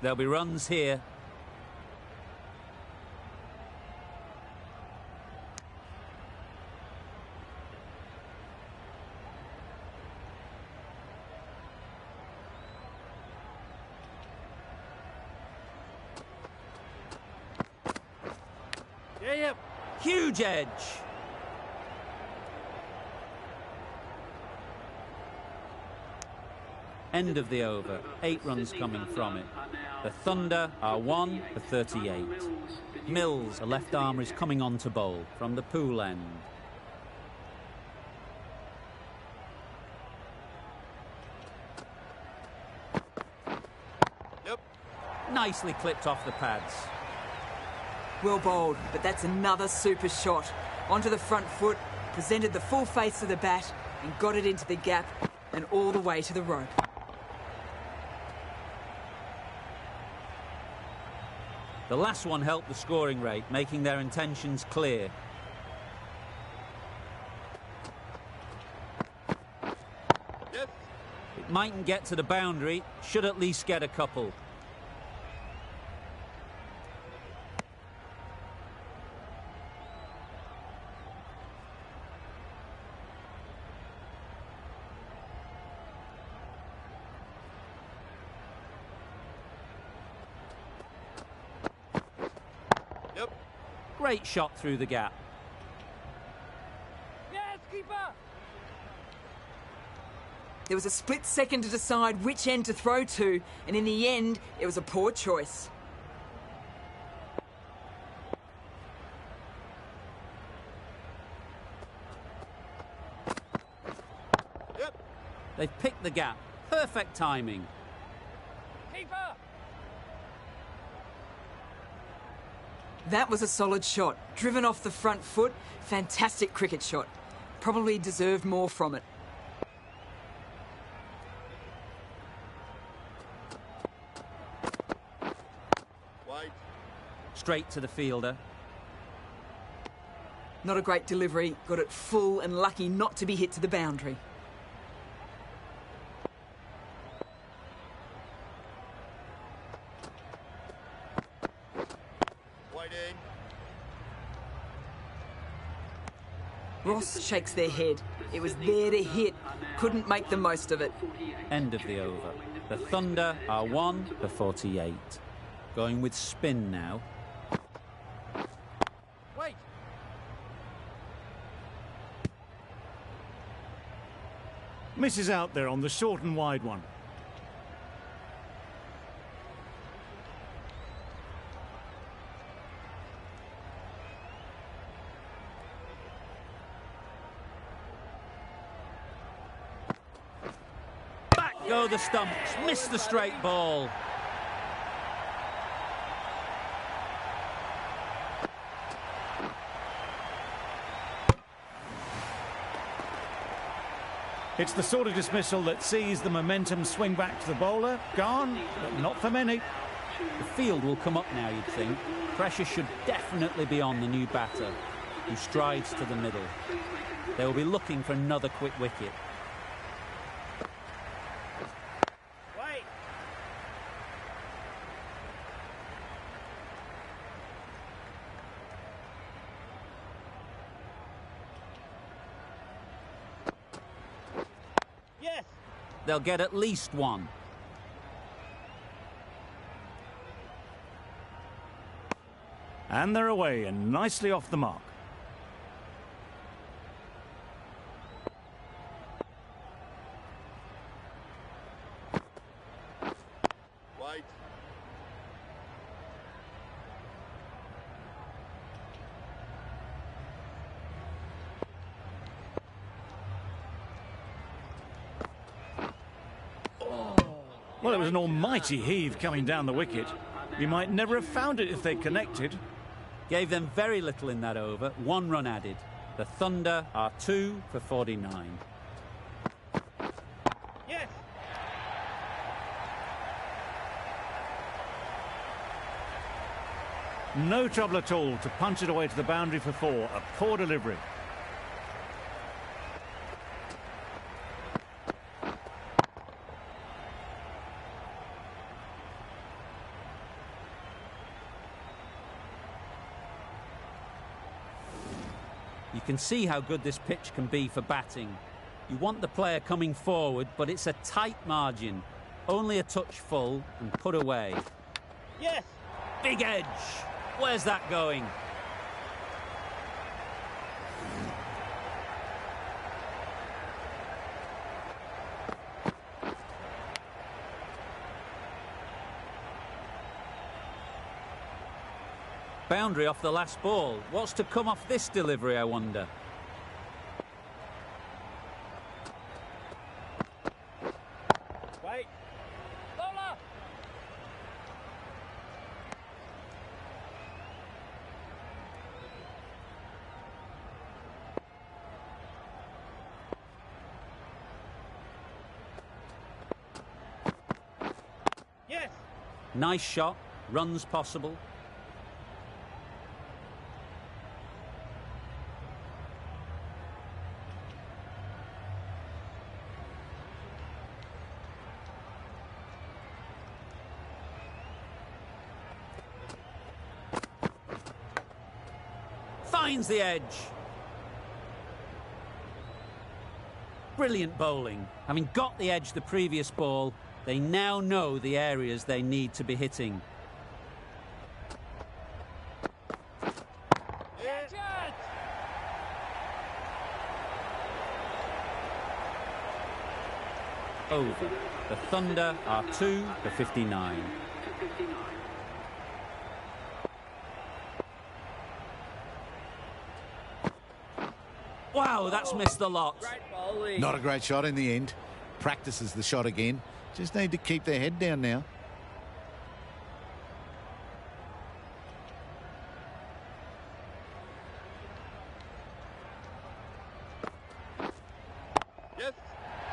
Speaker 1: There'll be runs here.
Speaker 3: Yeah.
Speaker 1: Huge edge. End of the over. 8 runs coming from it. The Thunder are 1 for 38. Mills, the left armer, is coming on to bowl from the pool end.
Speaker 3: Yep.
Speaker 1: Nicely clipped off the pads.
Speaker 5: Well bowled, but that's another super shot. Onto the front foot, presented the full face of the bat and got it into the gap and all the way to the rope.
Speaker 1: The last one helped the scoring rate, making their intentions clear.
Speaker 3: Yes.
Speaker 1: It mightn't get to the boundary, should at least get a couple.
Speaker 3: Yep.
Speaker 1: Great shot through the gap.
Speaker 3: Yes, keeper.
Speaker 5: There was a split second to decide which end to throw to, and in the end, it was a poor choice.
Speaker 3: Yep.
Speaker 1: They've picked the gap. Perfect timing.
Speaker 3: Keeper.
Speaker 5: That was a solid shot, driven off the front foot. Fantastic cricket shot. Probably deserved more from it.
Speaker 3: Wait.
Speaker 1: Straight to the fielder.
Speaker 5: Not a great delivery, got it full and lucky not to be hit to the boundary.
Speaker 3: Waiting.
Speaker 5: Ross shakes their head. It was there to hit, couldn't make the most of it.
Speaker 1: End of the over. The Thunder are 1 for 48. Going with spin now.
Speaker 3: Wait.
Speaker 2: Misses out there on the short and wide one.
Speaker 1: Back go the stumps. Missed the straight ball.
Speaker 2: It's the sort of dismissal that sees the momentum swing back to the bowler. Gone, but not for many.
Speaker 1: The field will come up now, you'd think. Pressure should definitely be on the new batter, who strides to the middle. They will be looking for another quick wicket.
Speaker 3: Wait. Yes.
Speaker 1: They'll get at least one.
Speaker 2: And they're away and nicely off the mark.
Speaker 3: Wait.
Speaker 2: Well, it was an almighty heave coming down the wicket. You might never have found it if they'd connected.
Speaker 1: Gave them very little in that over. 1 run added. The Thunder are 2 for 49.
Speaker 3: Yes.
Speaker 2: No trouble at all to punch it away to the boundary for 4. A poor delivery.
Speaker 1: You can see how good this pitch can be for batting. You want the player coming forward, but it's a tight margin. Only a touch full and put away.
Speaker 3: Yes.
Speaker 1: Big edge. Where's that going? Boundary off the last ball. What's to come off this delivery, I wonder?
Speaker 3: Wait. Bowler. Yes.
Speaker 1: Nice shot. Runs possible. Finds the edge. Brilliant bowling. Having got the edge the previous ball, they now know the areas they need to be hitting.
Speaker 3: Yes.
Speaker 1: Over. The Thunder are 2 for 59. Wow, that's missed the lot.
Speaker 3: Great bowling.
Speaker 4: Not a great shot in the end. Practices the shot again. Just need to keep their head down now.
Speaker 3: Yes.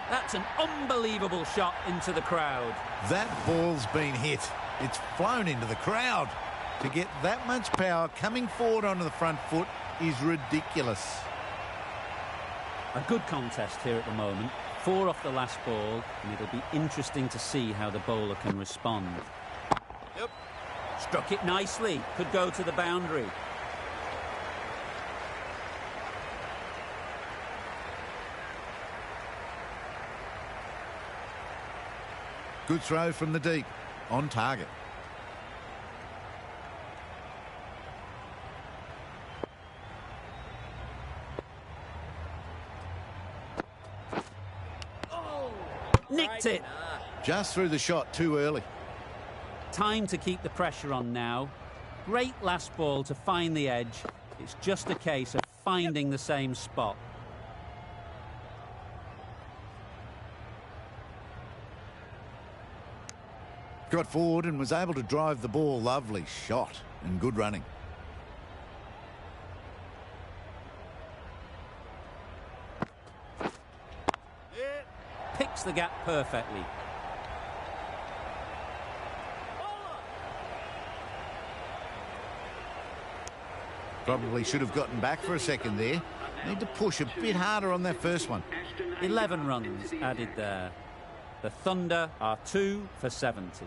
Speaker 1: That's an unbelievable shot into the crowd.
Speaker 4: That ball's been hit. It's flown into the crowd. To get that much power coming forward onto the front foot is ridiculous.
Speaker 1: A good contest here at the moment. 4 off the last ball, and it'll be interesting to see how the bowler can respond.
Speaker 3: Yep.
Speaker 1: Struck it nicely. Could go to the boundary.
Speaker 4: Good throw from the deep. On target.
Speaker 1: Nicked it.
Speaker 4: Just threw the shot too early.
Speaker 1: Time to keep the pressure on now. Great last ball to find the edge. It's just a case of finding the same spot.
Speaker 4: Got forward and was able to drive the ball. Lovely shot and good running.
Speaker 3: Yeah.
Speaker 1: Picks the gap perfectly.
Speaker 4: Probably should have gotten back for a second there. Need to push a bit harder on that first one.
Speaker 1: 11 runs added there. The Thunder are 2 for 70.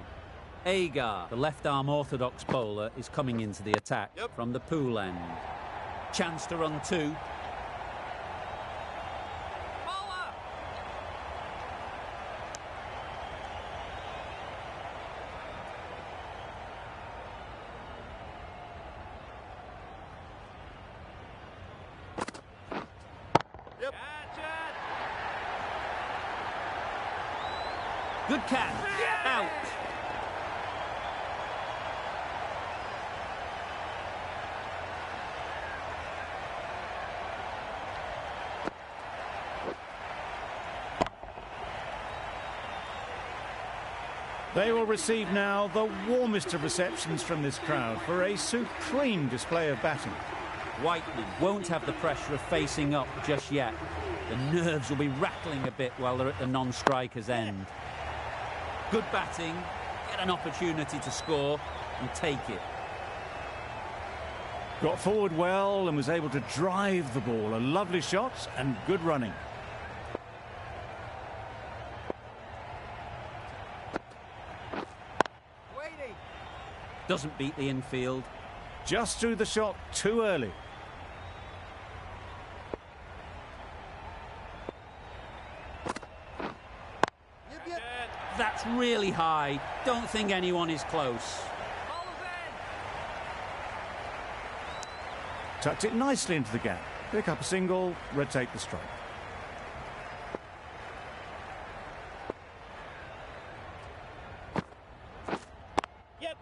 Speaker 1: Agar, the left-arm orthodox bowler, is coming into the attack from the pool end. Chance to run 2.
Speaker 3: Yep.
Speaker 1: Good catch. Out.
Speaker 2: They will receive now the warmest of receptions from this crowd for a supreme display of batting.
Speaker 1: Whiteman won't have the pressure of facing up just yet. The nerves will be rattling a bit while they're at the non-striker's end. Good batting, get an opportunity to score and take it.
Speaker 2: Got forward well and was able to drive the ball. A lovely shot and good running.
Speaker 3: Waiting.
Speaker 1: Doesn't beat the infield.
Speaker 2: Just threw the shot too early.
Speaker 1: That's really high. Don't think anyone is close.
Speaker 2: Tucked it nicely into the gap. Pick up a single, rotate the strike.
Speaker 3: Yep.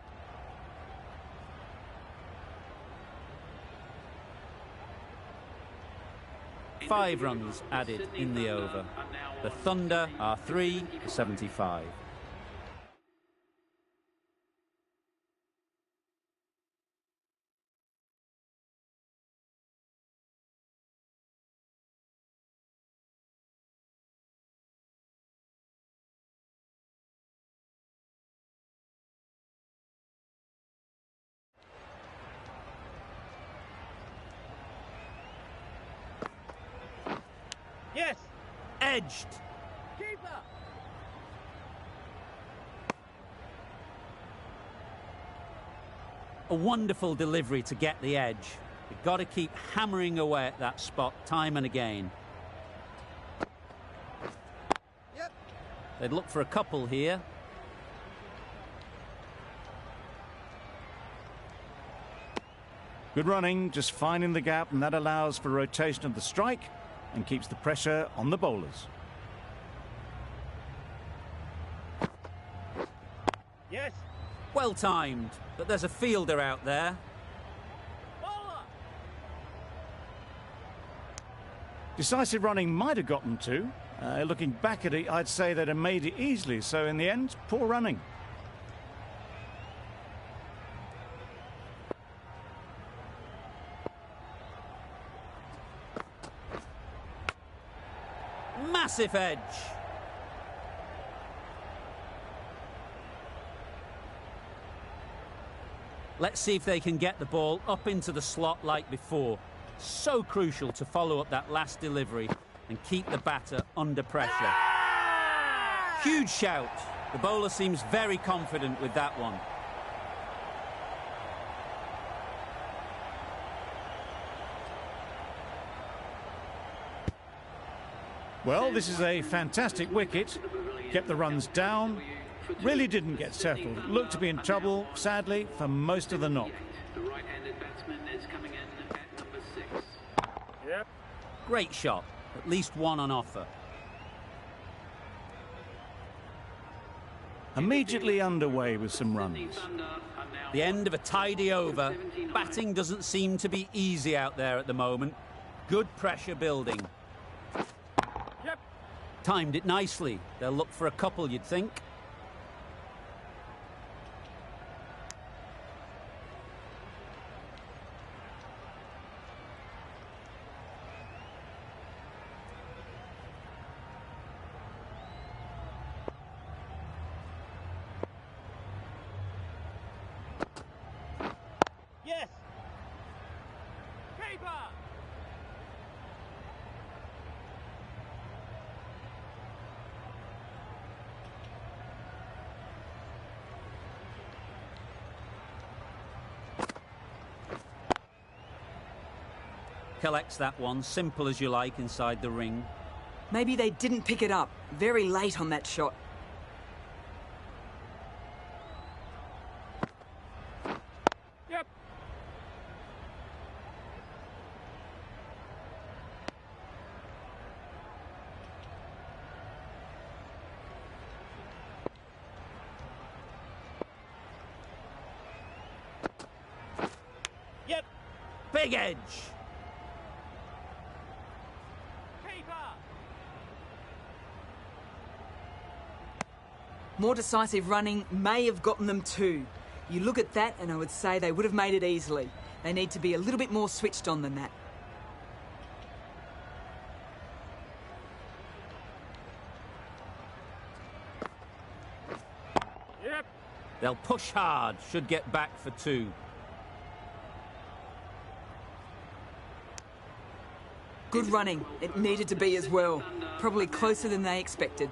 Speaker 1: 5 runs added in the over. The Thunder are 3 for 75.
Speaker 3: Yes.
Speaker 1: Edged.
Speaker 3: Keeper.
Speaker 1: A wonderful delivery to get the edge. You've got to keep hammering away at that spot time and again.
Speaker 3: Yep.
Speaker 1: They'd look for a couple here.
Speaker 2: Good running, just finding the gap, and that allows for rotation of the strike and keeps the pressure on the bowlers.
Speaker 3: Yes.
Speaker 1: Well timed, but there's a fielder out there.
Speaker 3: Bowler.
Speaker 2: Decisive running might have gotten two. Looking back at it, I'd say they'd have made it easily, so in the end, poor running.
Speaker 1: Massive edge. Let's see if they can get the ball up into the slot like before. So crucial to follow up that last delivery and keep the batter under pressure. Huge shout. The bowler seems very confident with that one.
Speaker 2: Well, this is a fantastic wicket. Kept the runs down. Really didn't get settled. Looked to be in trouble, sadly, for most of the knock.
Speaker 7: The right-handed batsman is coming in at number 6.
Speaker 3: Yep.
Speaker 1: Great shot. At least one on offer.
Speaker 2: Immediately underway with some runs.
Speaker 1: The end of a tidy over. Batting doesn't seem to be easy out there at the moment. Good pressure building.
Speaker 3: Yep.
Speaker 1: Timed it nicely. They'll look for a couple, you'd think.
Speaker 3: Yes. Keeper.
Speaker 1: Collects that one, simple as you like, inside the ring.
Speaker 5: Maybe they didn't pick it up. Very late on that shot.
Speaker 3: Yep. Yep.
Speaker 1: Big edge.
Speaker 3: Keeper.
Speaker 5: More decisive running may have gotten them two. You look at that and I would say they would have made it easily. They need to be a little bit more switched on than that.
Speaker 3: Yep.
Speaker 1: They'll push hard, should get back for two.
Speaker 5: Good running. It needed to be as well. Probably closer than they expected.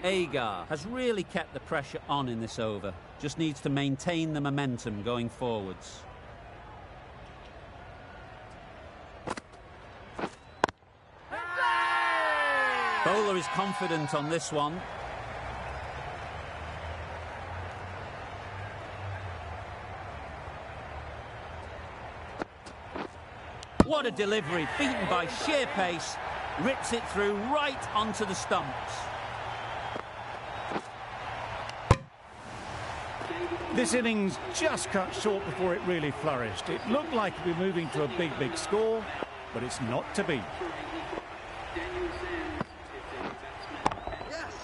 Speaker 1: Agar has really kept the pressure on in this over. Just needs to maintain the momentum going forwards. Bowler is confident on this one. What a delivery, beaten by sheer pace, rips it through right onto the stumps.
Speaker 2: This innings just cut short before it really flourished. It looked like it would be moving to a big score, but it's not to be.
Speaker 7: sands. If any batsman has
Speaker 4: Yes.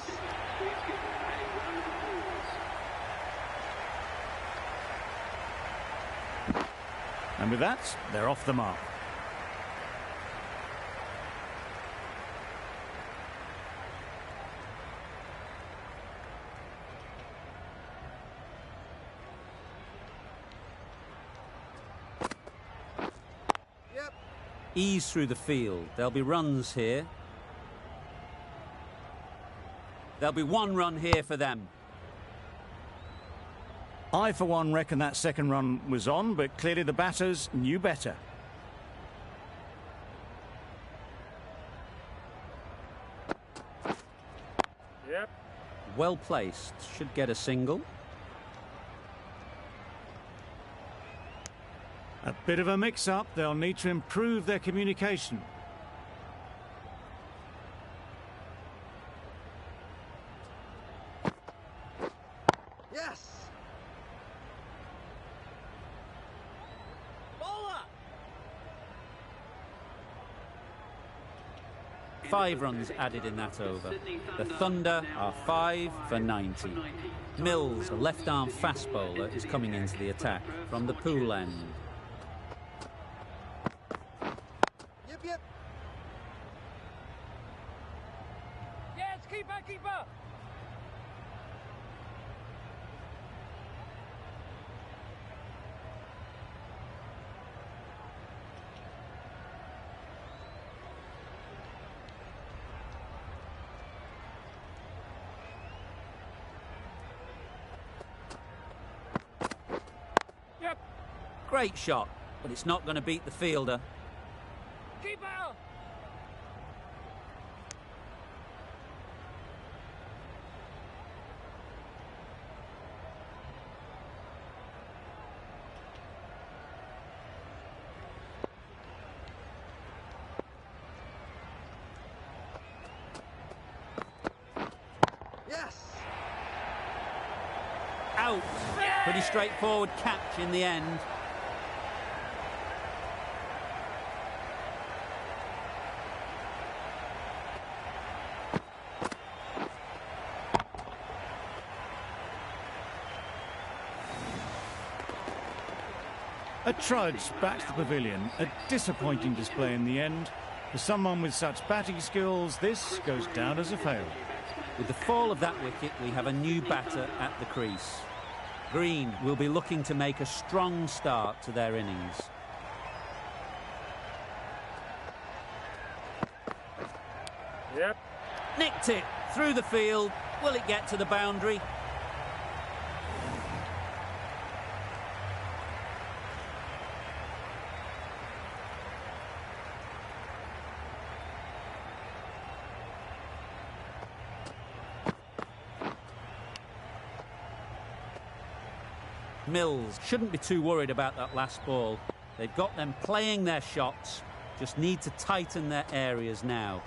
Speaker 7: please give them a round of applause.
Speaker 2: And with that, they're off the mark.
Speaker 1: Ease through the field. There'll be runs here. There'll be one run here for them.
Speaker 2: I, for one, reckon that second run was on, but clearly the batters knew better.
Speaker 3: Yep.
Speaker 1: Well placed. Should get a single.
Speaker 2: A bit of a mix-up. They'll need to improve their communication.
Speaker 4: Yes.
Speaker 1: 5 runs added in that over. The Thunder are 5 for 90. Mills, a left-arm fast bowler, is coming into the attack from the pool end.
Speaker 4: Yep.
Speaker 3: Yes, keeper, keeper. Yep.
Speaker 1: Great shot, but it's not going to beat the fielder.
Speaker 3: Keeper.
Speaker 4: Yes.
Speaker 1: Out. Pretty straightforward catch in the end.
Speaker 2: A trudge back to the pavilion. A disappointing display in the end. For someone with such batting skills, this goes down as a fail.
Speaker 1: With the fall of that wicket, we have a new batter at the crease. Green will be looking to make a strong start to their innings.
Speaker 3: Yep.
Speaker 1: Nicked it through the field. Will it get to the boundary? Mills shouldn't be too worried about that last ball. They've got them playing their shots, just need to tighten their areas now.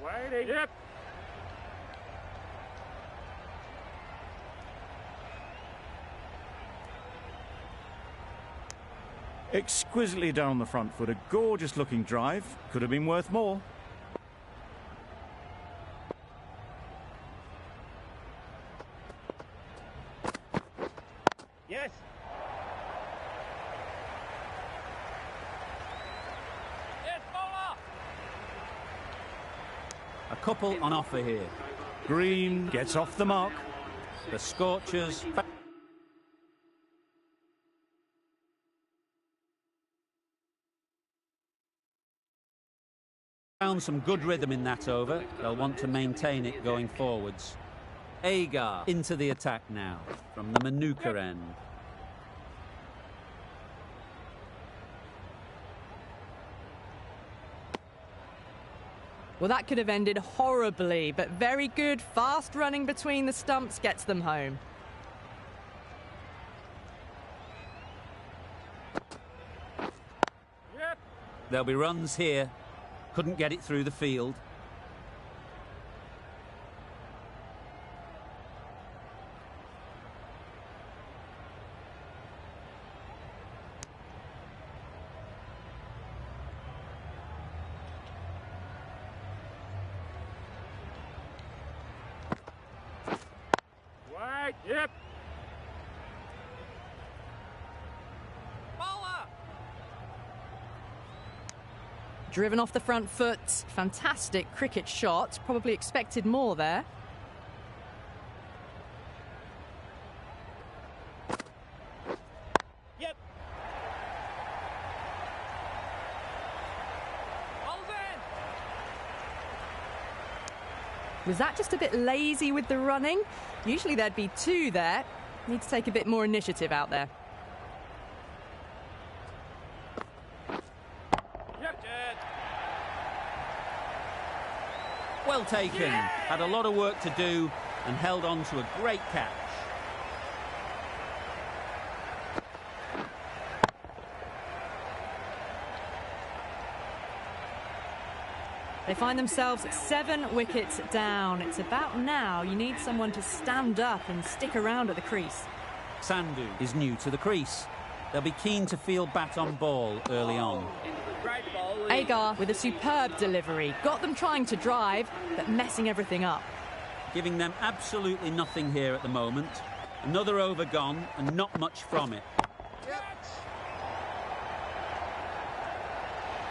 Speaker 3: Waiting. Yep.
Speaker 2: Exquisitely done on the front foot. A gorgeous looking drive. Could have been worth more.
Speaker 3: Yes. Yes, bowler.
Speaker 1: A couple on offer here.
Speaker 2: Green gets off the mark.
Speaker 1: The Scorchers found some good rhythm in that over. They'll want to maintain it going forwards. Agar into the attack now from the Manuka end.
Speaker 6: Well, that could have ended horribly, but very good. Fast running between the stumps gets them home.
Speaker 3: Yep.
Speaker 1: There'll be runs here. Couldn't get it through the field.
Speaker 3: Straight. Yep. Bowler.
Speaker 6: Driven off the front foot. Fantastic cricket shot. Probably expected more there.
Speaker 3: Yep. Ball's in.
Speaker 6: Was that just a bit lazy with the running? Usually there'd be two there. Need to take a bit more initiative out there.
Speaker 3: Yep. Jet.
Speaker 1: Well taken. Had a lot of work to do and held on to a great catch.
Speaker 6: They find themselves 7 wickets down. It's about now you need someone to stand up and stick around at the crease.
Speaker 1: Sandhu is new to the crease. They'll be keen to field bat on ball early on.
Speaker 3: Great ball.
Speaker 6: Agar with a superb delivery. Got them trying to drive, but messing everything up.
Speaker 1: Giving them absolutely nothing here at the moment. Another over gone and not much from it.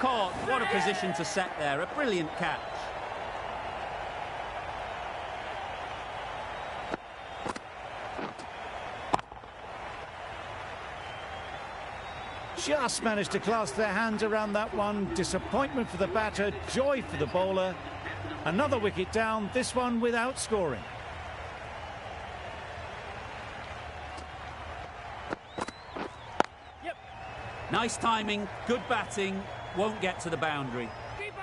Speaker 1: Caught. What a position to set there. A brilliant catch.
Speaker 2: Just managed to clasp their hands around that one. Disappointment for the batter, joy for the bowler. Another wicket down, this one without scoring.
Speaker 3: Yep.
Speaker 1: Nice timing, good batting, won't get to the boundary.
Speaker 3: Keeper.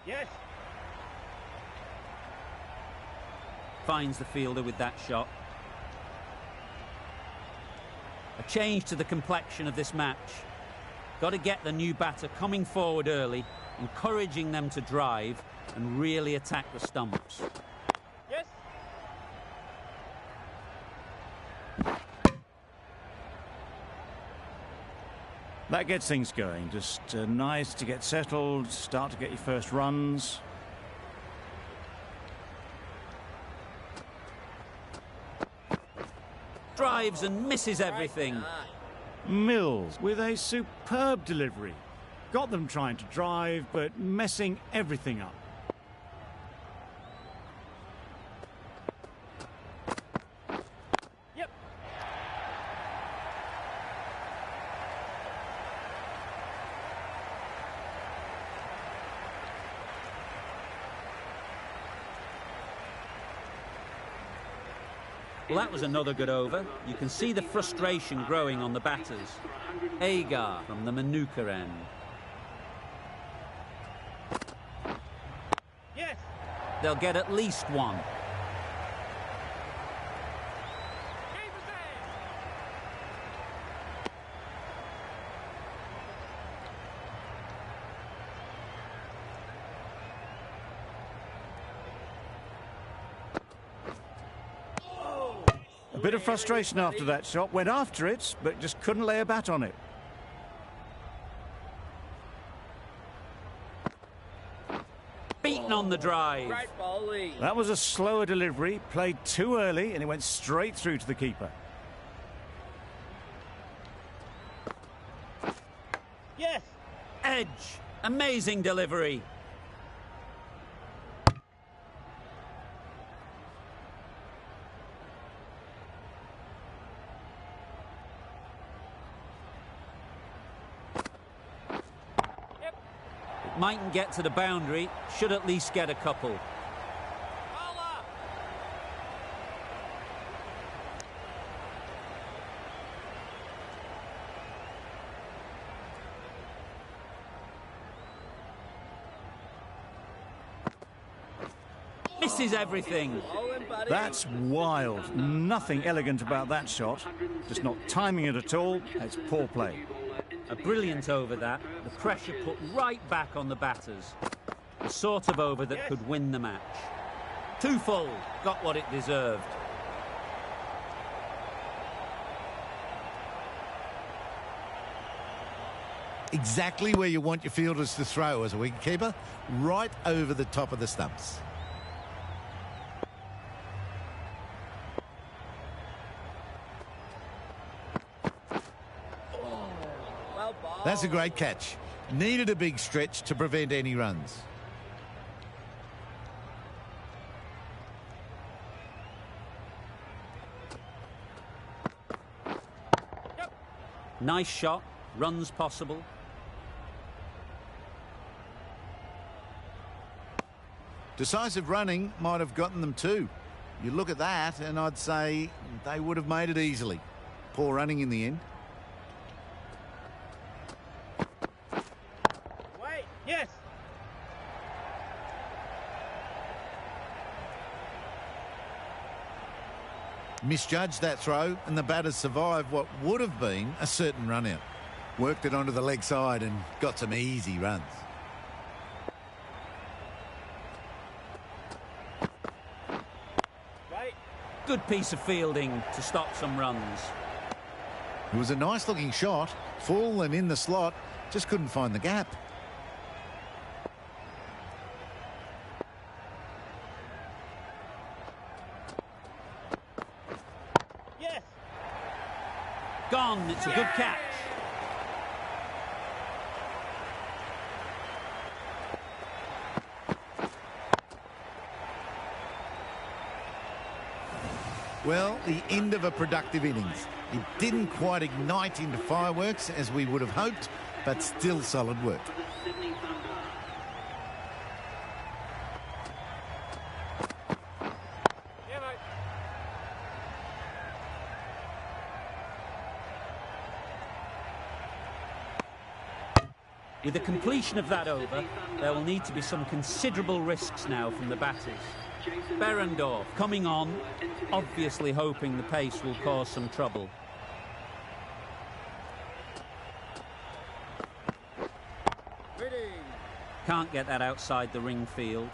Speaker 3: Yes.
Speaker 1: Finds the fielder with that shot. A change to the complexion of this match. Got to get the new batter coming forward early, encouraging them to drive and really attack the stumps.
Speaker 3: Yes.
Speaker 2: That gets things going. Just nice to get settled, start to get your first runs.
Speaker 1: Drives and misses everything.
Speaker 2: Mills with a superb delivery. Got them trying to drive, but messing everything up.
Speaker 3: Yep.
Speaker 1: Well, that was another good over. You can see the frustration growing on the batters. Agar from the Manuka end.
Speaker 3: Yes.
Speaker 1: They'll get at least one.
Speaker 3: Keeper's there.
Speaker 2: A bit of frustration after that shot. Went after it, but just couldn't lay a bat on it.
Speaker 1: Beaten on the drive.
Speaker 3: Great bowling.
Speaker 2: That was a slower delivery, played too early, and it went straight through to the keeper.
Speaker 3: Yes.
Speaker 1: Edge. Amazing delivery. Mightn't get to the boundary, should at least get a couple.
Speaker 3: Bowler.
Speaker 1: Misses everything.
Speaker 3: Bowling, buddy.
Speaker 2: That's wild. Nothing elegant about that shot. Just not timing it at all. It's poor play.
Speaker 1: A brilliant over that. The pressure put right back on the batters. The sort of over that could win the match. Too full. Got what it deserved.
Speaker 4: exactly where you want your fielders to throw as a wicketkeeper, right over the top of the stumps.
Speaker 3: Well bowled.
Speaker 4: That's a great catch. Needed a big stretch to prevent any runs.
Speaker 1: Nice shot. Runs possible.
Speaker 4: Decisive running might have gotten them too. You look at that and I'd say they would have made it easily. Poor running in the end.
Speaker 3: Wait, yes.
Speaker 4: Misjudged that throw and the batters survived what would have been a certain run out. Worked it onto the leg side and got some easy runs.
Speaker 3: Right.
Speaker 1: Good piece of fielding to stop some runs.
Speaker 4: It was a nice looking shot, full and in the slot, just couldn't find the gap.
Speaker 3: Yes.
Speaker 1: Gone. It's a good catch.
Speaker 4: Well, the end of a productive innings. It didn't quite ignite into fireworks as we would have hoped, but still solid work.
Speaker 7: For the Sydney Thunder.
Speaker 3: Yeah, mate.
Speaker 1: With the completion of that over, there will need to be some considerable risks now from the batters. Berendorf coming on, obviously hoping the pace will cause some trouble.
Speaker 3: Ready.
Speaker 1: Can't get that outside the ring field.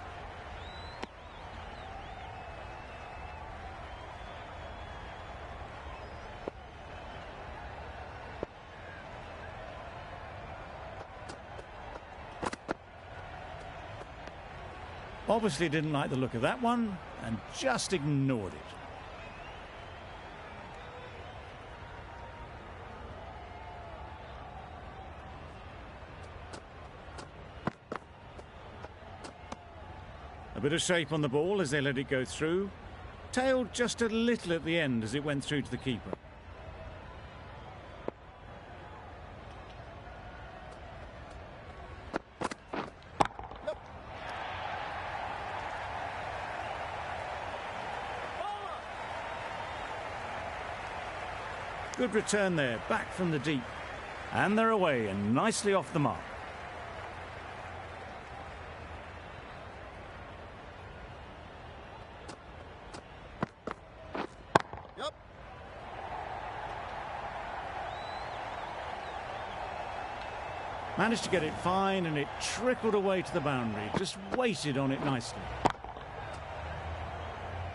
Speaker 2: Obviously didn't like the look of that one and just ignored it. A bit of shape on the ball as they let it go through. Tailed just a little at the end as it went through to the keeper. Good return there, back from the deep. And they're away and nicely off the mark.
Speaker 3: Yep.
Speaker 2: Managed to get it fine and it trickled away to the boundary. Just waited on it nicely.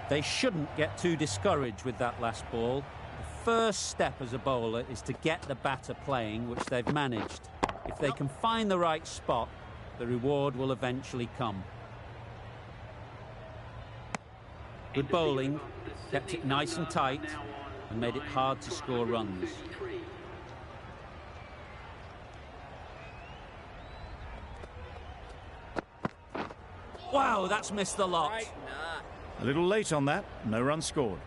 Speaker 1: They shouldn't get too discouraged with that last ball. The first step as a bowler is to get the batter playing, which they've managed. If they can find the right spot, the reward will eventually come. Good bowling, kept it nice and tight, and made it hard to score runs. Wow, that's missed the lot.
Speaker 3: Right. Nah.
Speaker 2: A little late on that, no run scored.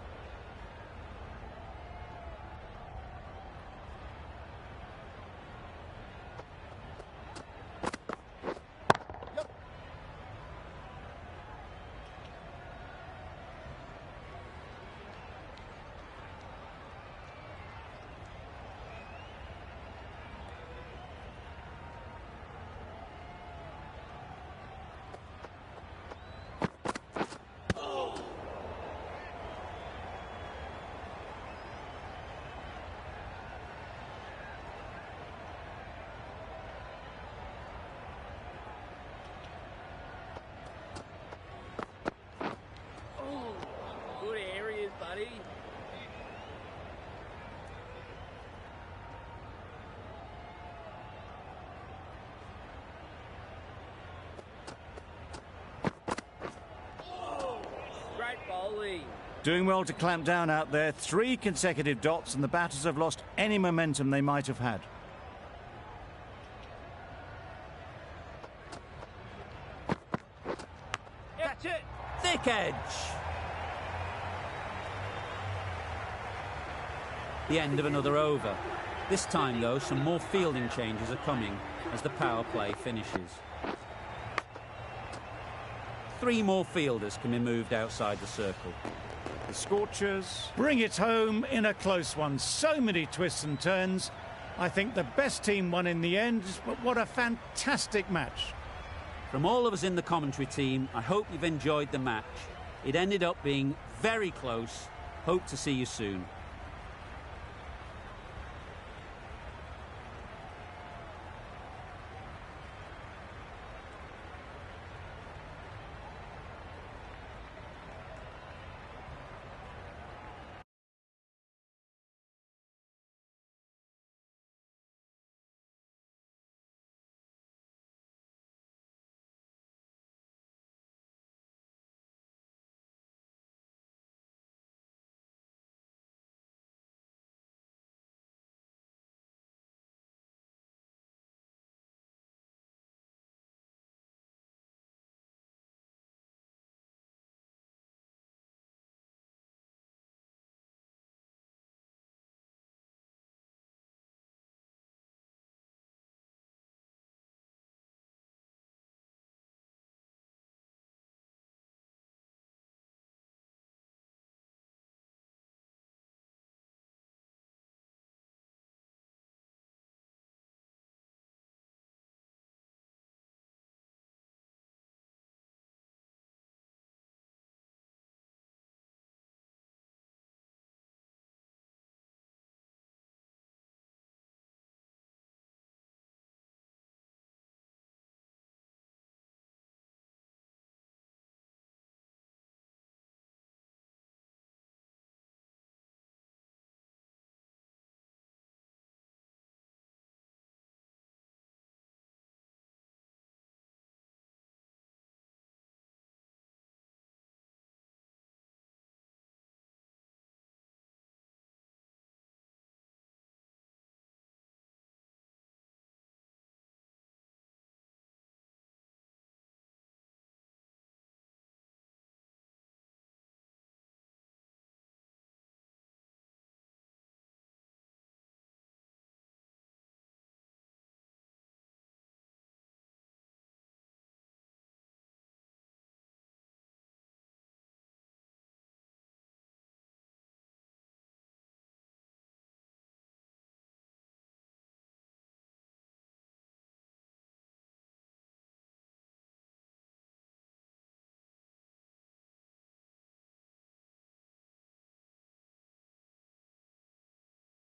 Speaker 3: Ollie.
Speaker 2: Doing well to clamp down out there. 3 consecutive dots and the batters have lost any momentum they might have had.
Speaker 3: Catch it.
Speaker 1: Thick edge. The end of another over. This time, though, some more fielding changes are coming as the power play finishes. 3 more fielders can be moved outside the circle.
Speaker 2: The Scorchers bring it home in a close one. So many twists and turns. I think the best team won in the end, but what a fantastic match.
Speaker 1: From all of us in the commentary team, I hope you've enjoyed the match. It ended up being very close. Hope to see you soon.